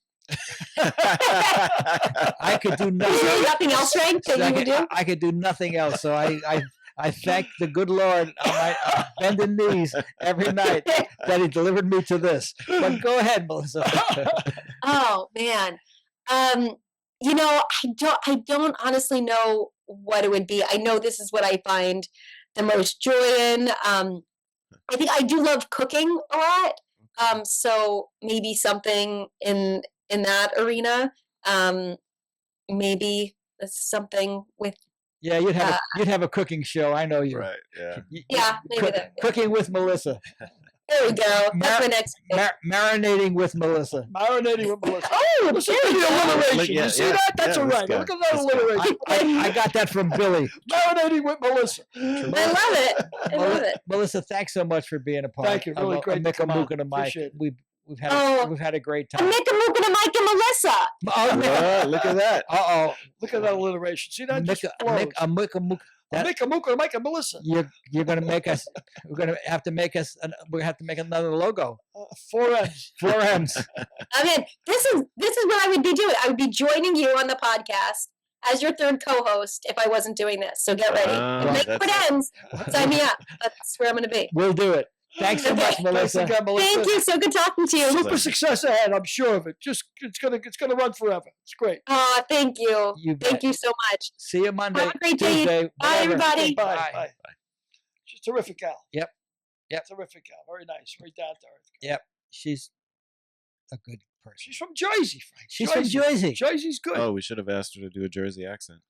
I could do nothing. Nothing else, right? That you would do? I could do nothing else. So I thank the good Lord on my bending knees every night that He delivered me to this. But go ahead, Melissa. Oh man, I don't honestly know what it would be. I know this is what I find the most joy in. I think I do love cooking a lot. So maybe something in that arena. Maybe something with Yeah, you'd have a cooking show. I know you. Right. Yeah. yeah, maybe that. Cooking with Melissa. There we go. That's my next. Marinating with Melissa. Marinating with Melissa. Oh, Listen there to you the go. alliteration. Yeah, You see yeah, that? That's yeah, all this right. guy. Look at that This guy. alliteration. I got that from Billy. Marinating with Melissa. I love it. I love it. Melissa, thanks so much for being a part. Thank you. Really great to come on. Appreciate it. We've had a great time. Make a move to Mike and Melissa. Oh, look at that. Look at that alliteration. See that? Just flows. Make a muka, Mike and Melissa. You're going to make us. We're going to have to make us. We have to make another logo. 4 M's. 4 M's. I mean, this is what I would be doing. I would be joining you on the podcast as your third co-host if I wasn't doing this. So get ready. Make friends. Sign me up. That's where I'm going to be. We'll do it. Thanks so much, Thanks Melissa. again, Melissa. Thank you. So good talking to you. Super success ahead. I'm sure of it. It's gonna run forever. It's great. Thank you. bet. Thank you so much. See you Monday. Have a great day. Tuesday, Bye, whatever. everybody. Bye. She's a terrific gal. Yep. Terrific gal. Very nice. Very down to earth. She's a good person. She's from Jersey, Frank. She's from Jersey. Jersey's good. Oh, we should have asked her to do a Jersey accent.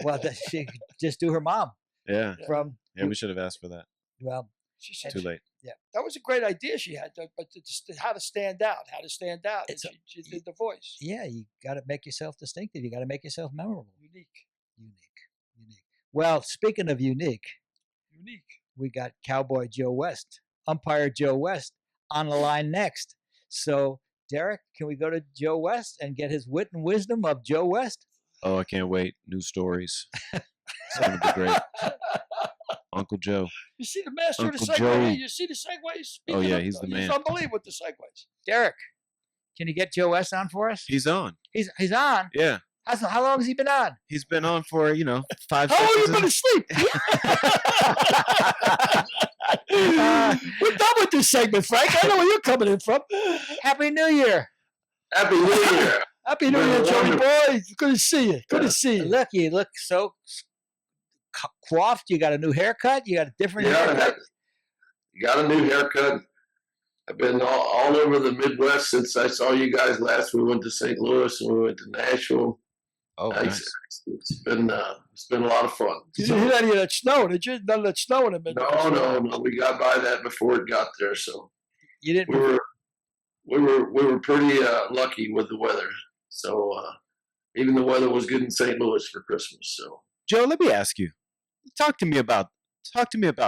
Well, she could just do her mom. Yeah. From We should have asked for that. well. She said Too late. that was a great idea she had, but how to stand out. And she did the voice. Yeah, you got to make yourself distinctive. You got to make yourself memorable. Unique. Well, speaking of unique, we got Cowboy Joe West, Umpire Joe West on the line next. So, Derek, can we go to Joe West and get his wit and wisdom of Joe West? Oh, I can't wait. New stories. It's going to be great. Uncle Joe. You see the master Uncle of the segue? Joe. You see the segues? Oh, yeah, he's the man. He's unbelievable with the segues. Derek, can you get Joe West on for us? He's on. He's on. Yeah. How long has he been on? He's been on for, 5 How long seconds. you been asleep? We're done with this segment, Frank. I know where you're coming in from. Happy New Year. Happy New Year. Happy New Year, Joey boy. Good to see you. Good to see you. Look, you look so coiffed. You got a new haircut. You got a different haircut. Got a new haircut. I've been all over the Midwest since I saw you guys last. We went to St. Louis and we went to Nashville. Oh, nice. It's been a lot of fun. You didn't hit any of that snow, did you? None of that snow in the Midwest. No. We got by that before it got there, so You didn't. we were pretty lucky with the weather. So even the weather was good in St. Louis for Christmas. So Joe, let me ask you. Talk to me about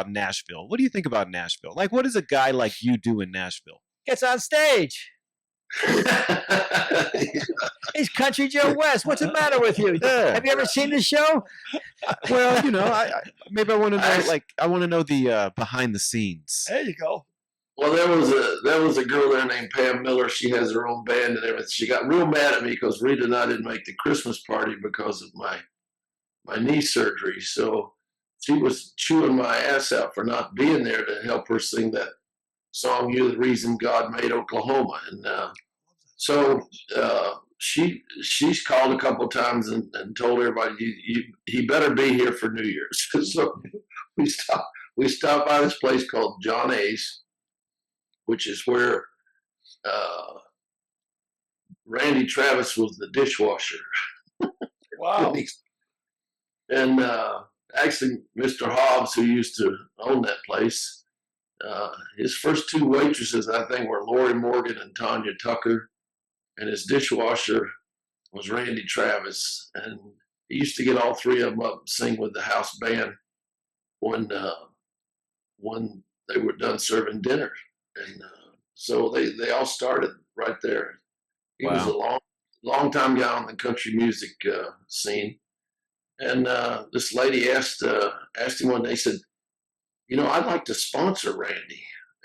Nashville. What do you think about Nashville? Like, what does a guy like you do in Nashville? Gets on stage. He's Country Joe West. What's the matter with you? Yeah. Have you ever seen the show? Well, maybe I want to know. I want to know the behind the scenes. There you go. Well, there was a girl there named Pam Miller. She has her own band and everything. She got real mad at me because Rita and I didn't make the Christmas party because of my knee surgery. So she was chewing my ass out for not being there to help her sing that song, "You're the Reason God Made Oklahoma." And so she's called a couple times and told everybody, he better be here for New Year's. So we stopped by this place called John A's, which is where Randy Travis was the dishwasher. Wow. And actually, Mr. Hobbs, who used to own that place, his first two waitresses, I think, were Lori Morgan and Tanya Tucker, and his dishwasher was Randy Travis. And he used to get all three of them up and sing with the house band when they were done serving dinner. And so they all started right there. He was a long time guy on the country music scene. And this lady asked him one day, he said, I'd like to sponsor Randy.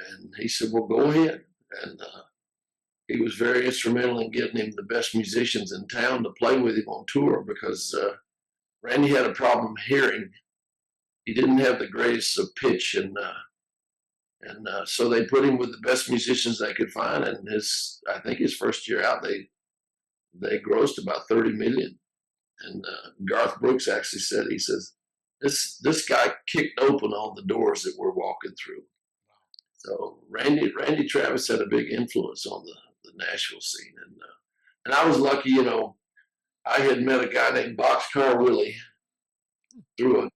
And he said, well, go ahead. And he was very instrumental in getting him the best musicians in town to play with him on tour, because Randy had a problem hearing. He didn't have the greatest of pitch, and so they put him with the best musicians they could find. And I think his first year out, they grossed about 30 million. And Garth Brooks actually said, he says, this guy kicked open all the doors that we're walking through. So Randy Travis had a big influence on the Nashville scene. And I was lucky, I had met a guy named Boxcar Willie through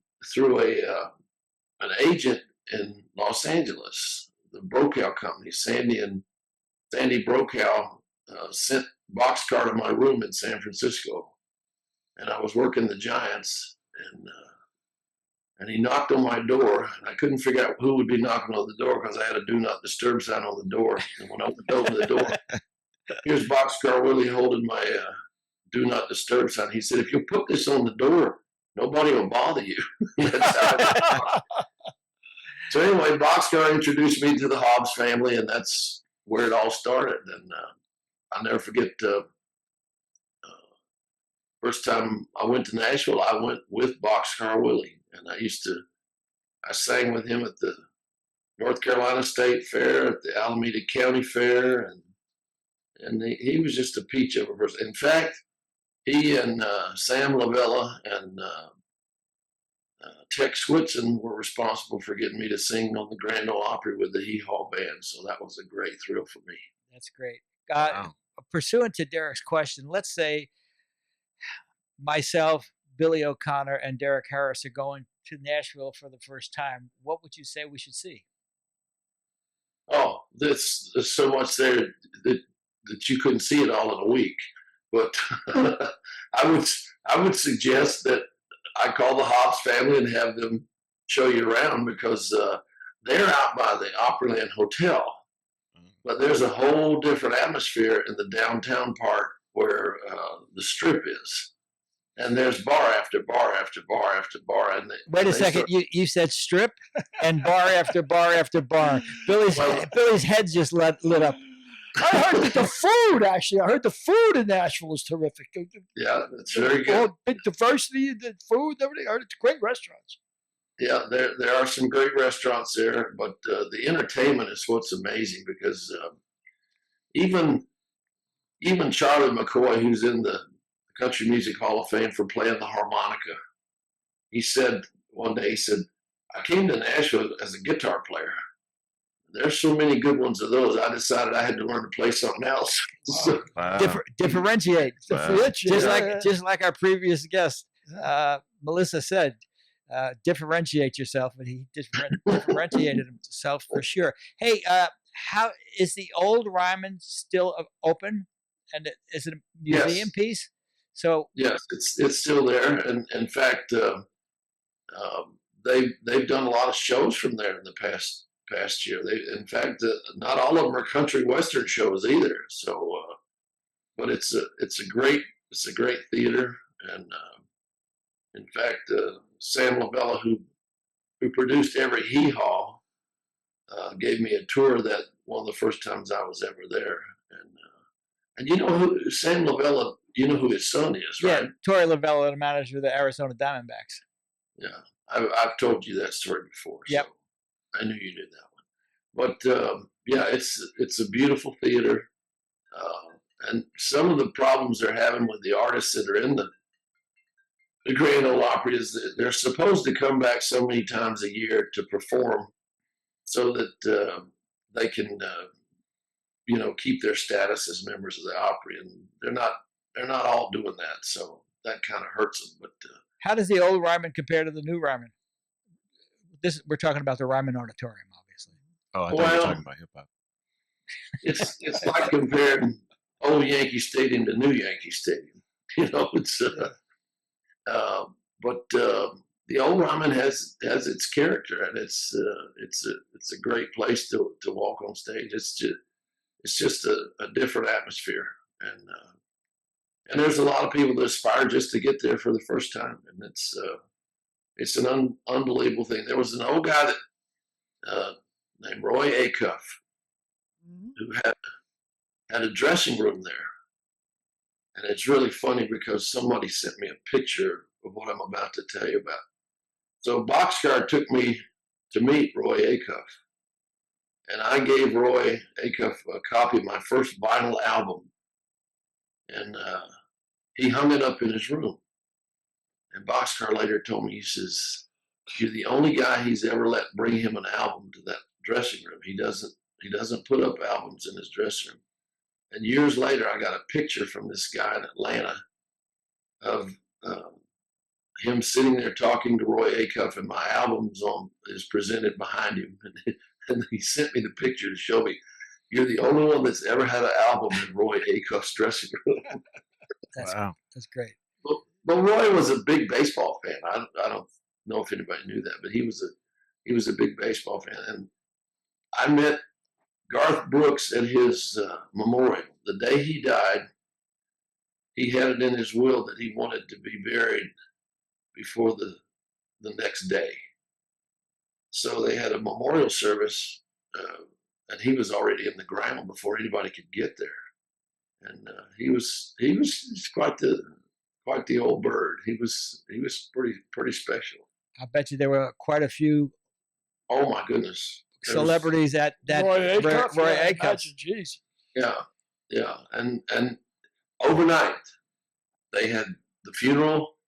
an agent in Los Angeles, the Brokaw Company. Sandy Brokaw sent Boxcar to my room in San Francisco, and I was working the Giants, and he knocked on my door, and I couldn't figure out who would be knocking on the door because I had a do not disturb sign on the door. And when I opened the door, here's Boxcar Willie holding my do not disturb sign. He said, if you put this on the door, nobody will bother you. So anyway, Boxcar introduced me to the Hobbs family, and that's where it all started. And I'll never forget first time I went to Nashville, I went with Boxcar Willie. And I sang with him at the North Carolina State Fair, at the Alameda County Fair, and he was just a peach of a person. In fact, he and Sam Lavella and Tex Switson were responsible for getting me to sing on the Grand Ole Opry with the Hee Haw Band. So that was a great thrill for me. That's great. Pursuant to Derek's question, let's say myself, Billy O'Connor, and Derek Harris are going to Nashville for the first time. What would you say we should see? Oh, there's so much there that you couldn't see it all in a week. But I would suggest that I call the Hobbs family and have them show you around, because they're out by the Opryland Hotel. But there's a whole different atmosphere in the downtown part where the Strip is. And there's bar after bar after bar after bar. And wait a second, you said Strip and bar after bar after bar. Billy's head just lit up. I heard that the food, actually, I heard the food in Nashville is terrific. Yeah, it's very good. Big diversity in the food, everything. I heard it's great restaurants. Yeah, there are some great restaurants there, but the entertainment is what's amazing, because even Charlie McCoy, who's in the Country Music Hall of Fame for playing the harmonica, he said one day, he said, I came to Nashville as a guitar player. There's so many good ones of those. I decided I had to learn to play something else. Wow. Differentiate. Wow. Just like our previous guest, Melissa said, differentiate yourself, and he differentiated himself for sure. Hey, how is the old Ryman still open? And is it a museum piece? So yes, it's still there, and in fact, they've done a lot of shows from there in the past year. In fact, not all of them are country western shows either. So, but it's a great theater, and in fact, Sam Lavella, who produced every Hee Haw, gave me a tour that one of the first times I was ever there, and you know who Sam Lavella. You know who his son is, right? Yeah, Torrey Lavella, the manager of the Arizona Diamondbacks. Yeah, I've told you that story before. Yep. So I knew you knew that one. But yeah, it's a beautiful theater, and some of the problems they're having with the artists that are in the Grand Ole Opry is that they're supposed to come back so many times a year to perform, so that they can keep their status as members of the Opry, and they're not all doing that, so that kind of hurts them. But How does the old Ryman compare to the new Ryman? We're talking about the Ryman Auditorium, obviously. Oh, I thought you were talking about hip hop. It's like comparing old Yankee Stadium to new Yankee Stadium. It's but the old Ryman has its character, and it's a great place to walk on stage. It's just a different atmosphere, and there's a lot of people that aspire just to get there for the first time, and it's an unbelievable thing. There was an old guy that named Roy Acuff who had a dressing room there, and it's really funny because somebody sent me a picture of what I'm about to tell you about. So Boxcar took me to meet Roy Acuff, and I gave Roy Acuff a copy of my first vinyl album, and he hung it up in his room. And Boxcar later told me, he says, "You're the only guy he's ever let bring him an album to that dressing room. He doesn't put up albums in his dressing room." And years later, I got a picture from this guy in Atlanta of him sitting there talking to Roy Acuff, and my album's is presented behind him. And he sent me the picture to show me, "You're the only one that's ever had an album in Roy Acuff's dressing room." Wow. That's great. But Roy was a big baseball fan. I don't know if anybody knew that, but he was a big baseball fan. And I met Garth Brooks at his memorial. The day he died, he had it in his will that he wanted to be buried before the next day. So they had a memorial service, and he was already in the ground before anybody could get there. And he was quite the old bird. He was pretty special. I bet you there were quite a few. Oh my goodness! Celebrities that Roy Acuff. Roy Yeah, Acuff. imagine, jeez. Yeah, and overnight they had the funeral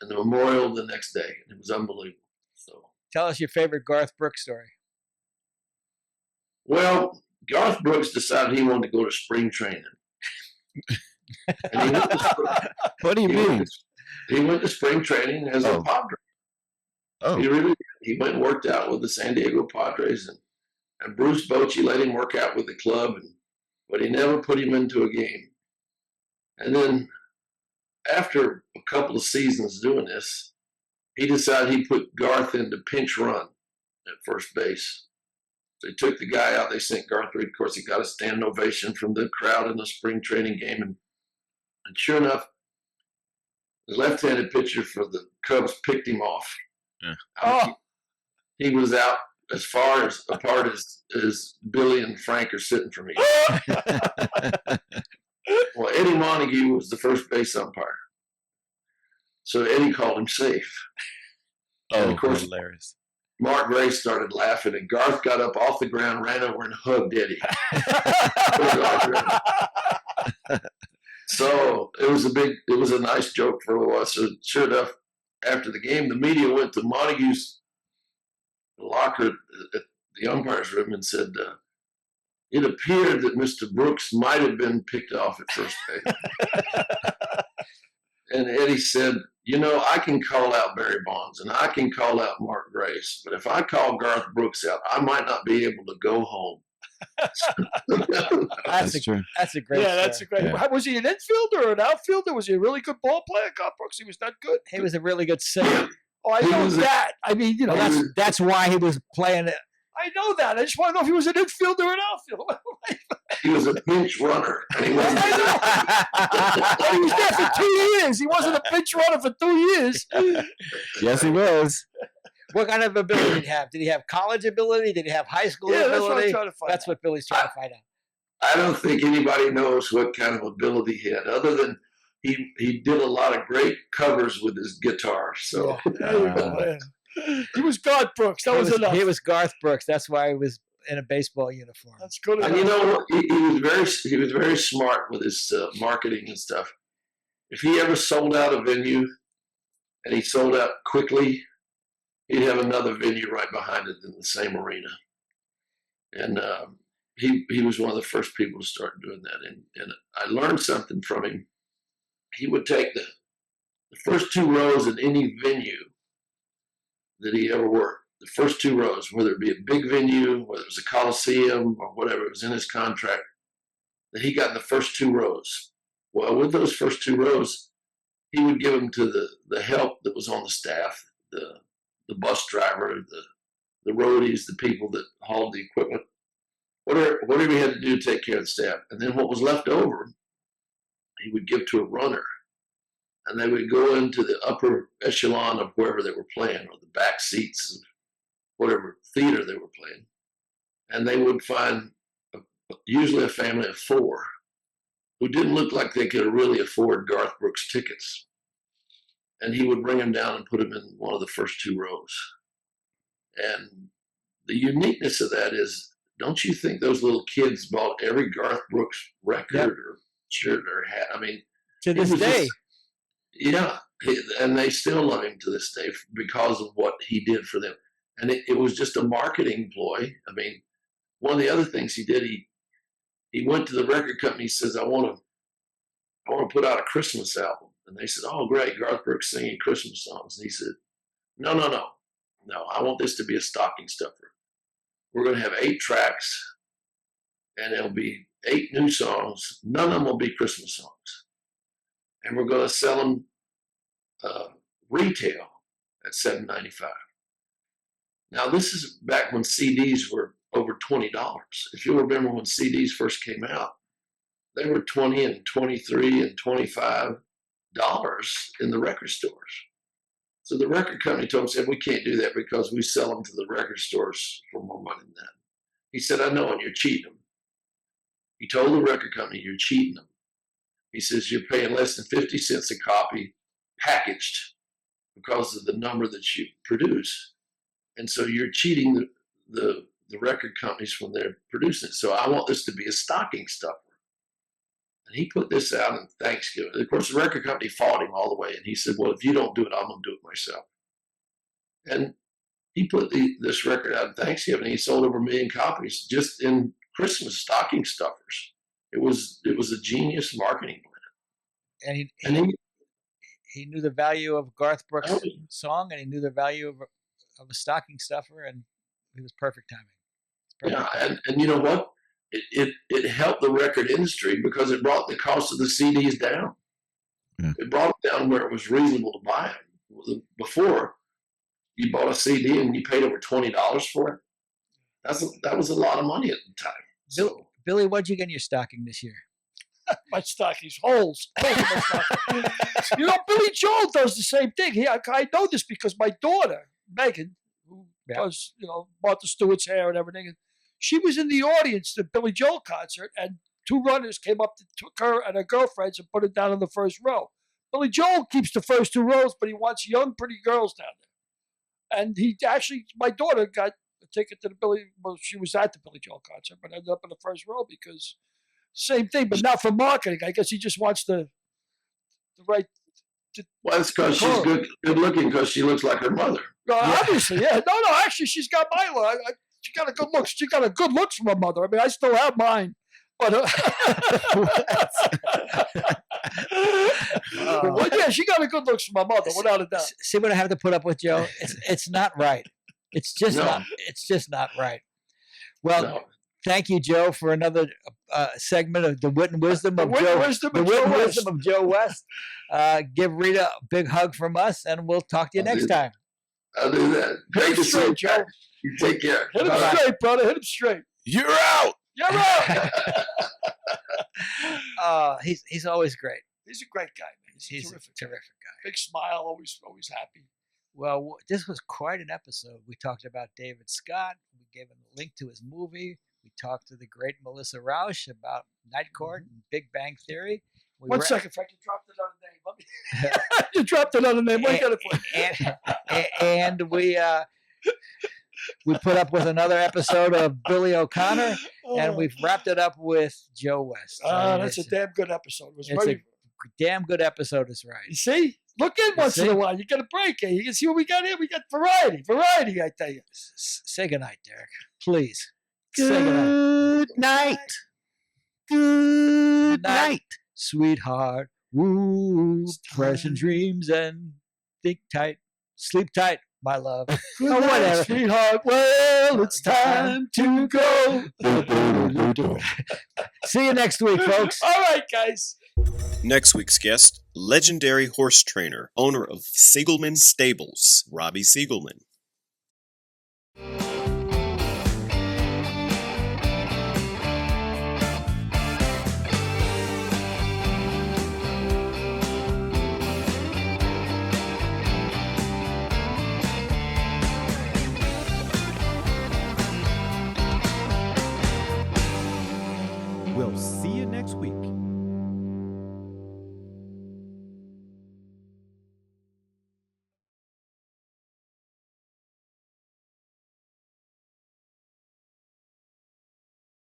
and the memorial the next day. It was unbelievable. So, Tell us your favorite Garth Brooks story. well, Garth Brooks decided he wanted to go to spring training. And he went to What do you mean? He went to spring training as a Padre. Oh, He went and worked out with the San Diego Padres, and Bruce Bochy let him work out with the club, but he never put him into a game. And then after a couple of seasons doing this, he decided he'd put Garth into pinch run at first base. So he took the guy out. They sent Garth through. Of course, he got a standing ovation from the crowd in the spring training game. And sure enough, the left-handed pitcher for the Cubs picked him off. Yeah. He was out as far apart as Billy and Frank are sitting from me. Well, Eddie Montague was the first base umpire. So Eddie called him safe. And of course, hilarious. Mark Gray started laughing, and Garth got up off the ground, ran over and hugged Eddie. So it was a nice joke for a while. So sure enough, after the game, the media went to Montague's locker at the umpire's room and said, it appeared that Mr. Brooks might have been picked off at first base. And Eddie said, I can call out Barry Bonds and I can call out Mark Grace, but if I call Garth Brooks out, I might not be able to go home. That's true. That's a great. Yeah, that's a great. Yeah. Was he an infielder or an outfielder? Was he a really good ball player? Garth Brooks, he was that good. He was a really good singer. Oh, I know that. I mean, Well, that's why he was playing it. I know that. I just want to know if he was an infielder or an outfielder. He was a pinch runner. And he wasn't He was there for 2 years. He wasn't a pinch runner for 2 years. Yes, he was. What kind of ability did he have? Did he have college ability? Did he have high school Yeah, that's what I'm ability? trying to find That's out. what Billy's trying to find out. I don't think anybody knows what kind of ability he had, other than he did a lot of great covers with his guitar. So There you go, man. He was Garth Brooks. That was enough. He was Garth Brooks. That's why he was in a baseball uniform. That's good enough. and he was very smart with his marketing and stuff. If he ever sold out a venue, and he sold out quickly, he'd have another venue right behind it in the same arena. And he was one of the first people to start doing that. And I learned something from him. He would take the the first 2 rows in any venue that he ever worked, the first 2 rows, whether it be a big venue, whether it was a Coliseum or whatever, it was in his contract that he got in the first 2 rows. Well, with those first 2 rows, he would give them to the help that was on the staff, the bus driver, the roadies, the people that hauled the equipment, whatever he had to do to take care of the staff. And then what was left over, he would give to a runner. And they would go into the upper echelon of wherever they were playing, or the back seats of whatever theater they were playing. And they would find usually a family of 4 who didn't look like they could really afford Garth Brooks tickets. And he would bring them down and put them in one of the first 2 rows. And the uniqueness of that is, don't you think those little kids bought every Garth Brooks record or shirt or hat? I mean, to this day. Yeah, and they still love him to this day because of what he did for them. And it was just a marketing ploy. I mean, one of the other things he did, he went to the record company. He says, I want to put out a Christmas album. And they said, oh, great, Garth Brooks singing Christmas songs. And he said, no, I want this to be a stocking stuffer. We're going to have 8 tracks, and it'll be 8 new songs. None of them will be Christmas songs. And we're going to sell them retail at $7.95. Now, this is back when CDs were over $20. If you remember when CDs first came out, they were $20 and $23 and $25 in the record stores. So the record company told him, said, we can't do that because we sell them to the record stores for more money than that. He said, I know, and you're cheating them. He told the record company, you're cheating them. He says, you're paying less than 50 cents a copy packaged because of the number that you produce. And so you're cheating the record companies when they're producing it. So I want this to be a stocking stuffer. And he put this out on Thanksgiving. Of course, the record company fought him all the way. And he said, well, if you don't do it, I'm going to do it myself. And he put this record out on Thanksgiving. He sold over 1 million copies just in Christmas stocking stuffers. It was a genius marketing plan. And he knew the value of Garth Brooks' song, and he knew the value of a stocking stuffer, and it was perfect timing. And you know what? It helped the record industry because it brought the cost of the CDs down. Yeah. It brought it down where it was reasonable to buy them. Before, you bought a CD and you paid over $20 for it. That was a lot of money at the time. So, Billy, what'd you get in your stocking this year? My stocking's holes. You know, Billy Joel does the same thing. I know this because my daughter, Megan, who does, Martha Stewart's hair and everything, and she was in the audience at the Billy Joel concert, and 2 runners came up, took her and her girlfriends and put her down in the first row. Billy Joel keeps the first 2 rows, but he wants young, pretty girls down there. And my daughter got a ticket to she was at the Billy Joel concert, but ended up in the first row because same thing, but not for marketing. I guess he just wants the right. Well, it's because she's good looking because she looks like her mother. Obviously, yeah. No, actually, she's got my look. She got a good look. She got a good looks from her mother. I mean, I still have mine. But yeah, she got a good looks from my mother, without a doubt. See what I have to put up with, Joe? It's not right. It's just not right. Well, thank you, Joe, for another segment of the wit and wisdom of Joe West. Give Rita a big hug from us, and we'll talk to you next time. I'll do that. Great to see you, Joe. You take care. Hit him straight, brother. Hit him straight. You're out. You're out. He's always great. He's a great guy, man. He's a terrific guy. Big smile, always happy. Well, this was quite an episode. We talked about David Scott. We gave him a link to his movie. We talked to the great Melissa Rauch about Night Court and Big Bang Theory. One second, Frank. You dropped another name. You dropped another name. What you got to And we put up with another episode of Billy O'Connor, and we've wrapped it up with Joe West. That's a damn good episode. It's a damn good episode, is right. You see? Look in once in a while. You get a break here. You can see what we got here. We got variety. Variety, I tell you. Say goodnight, Derek. Please. Good night. Good night. Sweetheart, Woo, pressing dreams and think tight, sleep tight, my love. Good Oh, night, whatever. sweetheart. Well, it's time to go. See you next week, folks. All right, guys. Next week's guest, legendary horse trainer, owner of Siegelman Stables, Robbie Siegelman. We'll see you next week.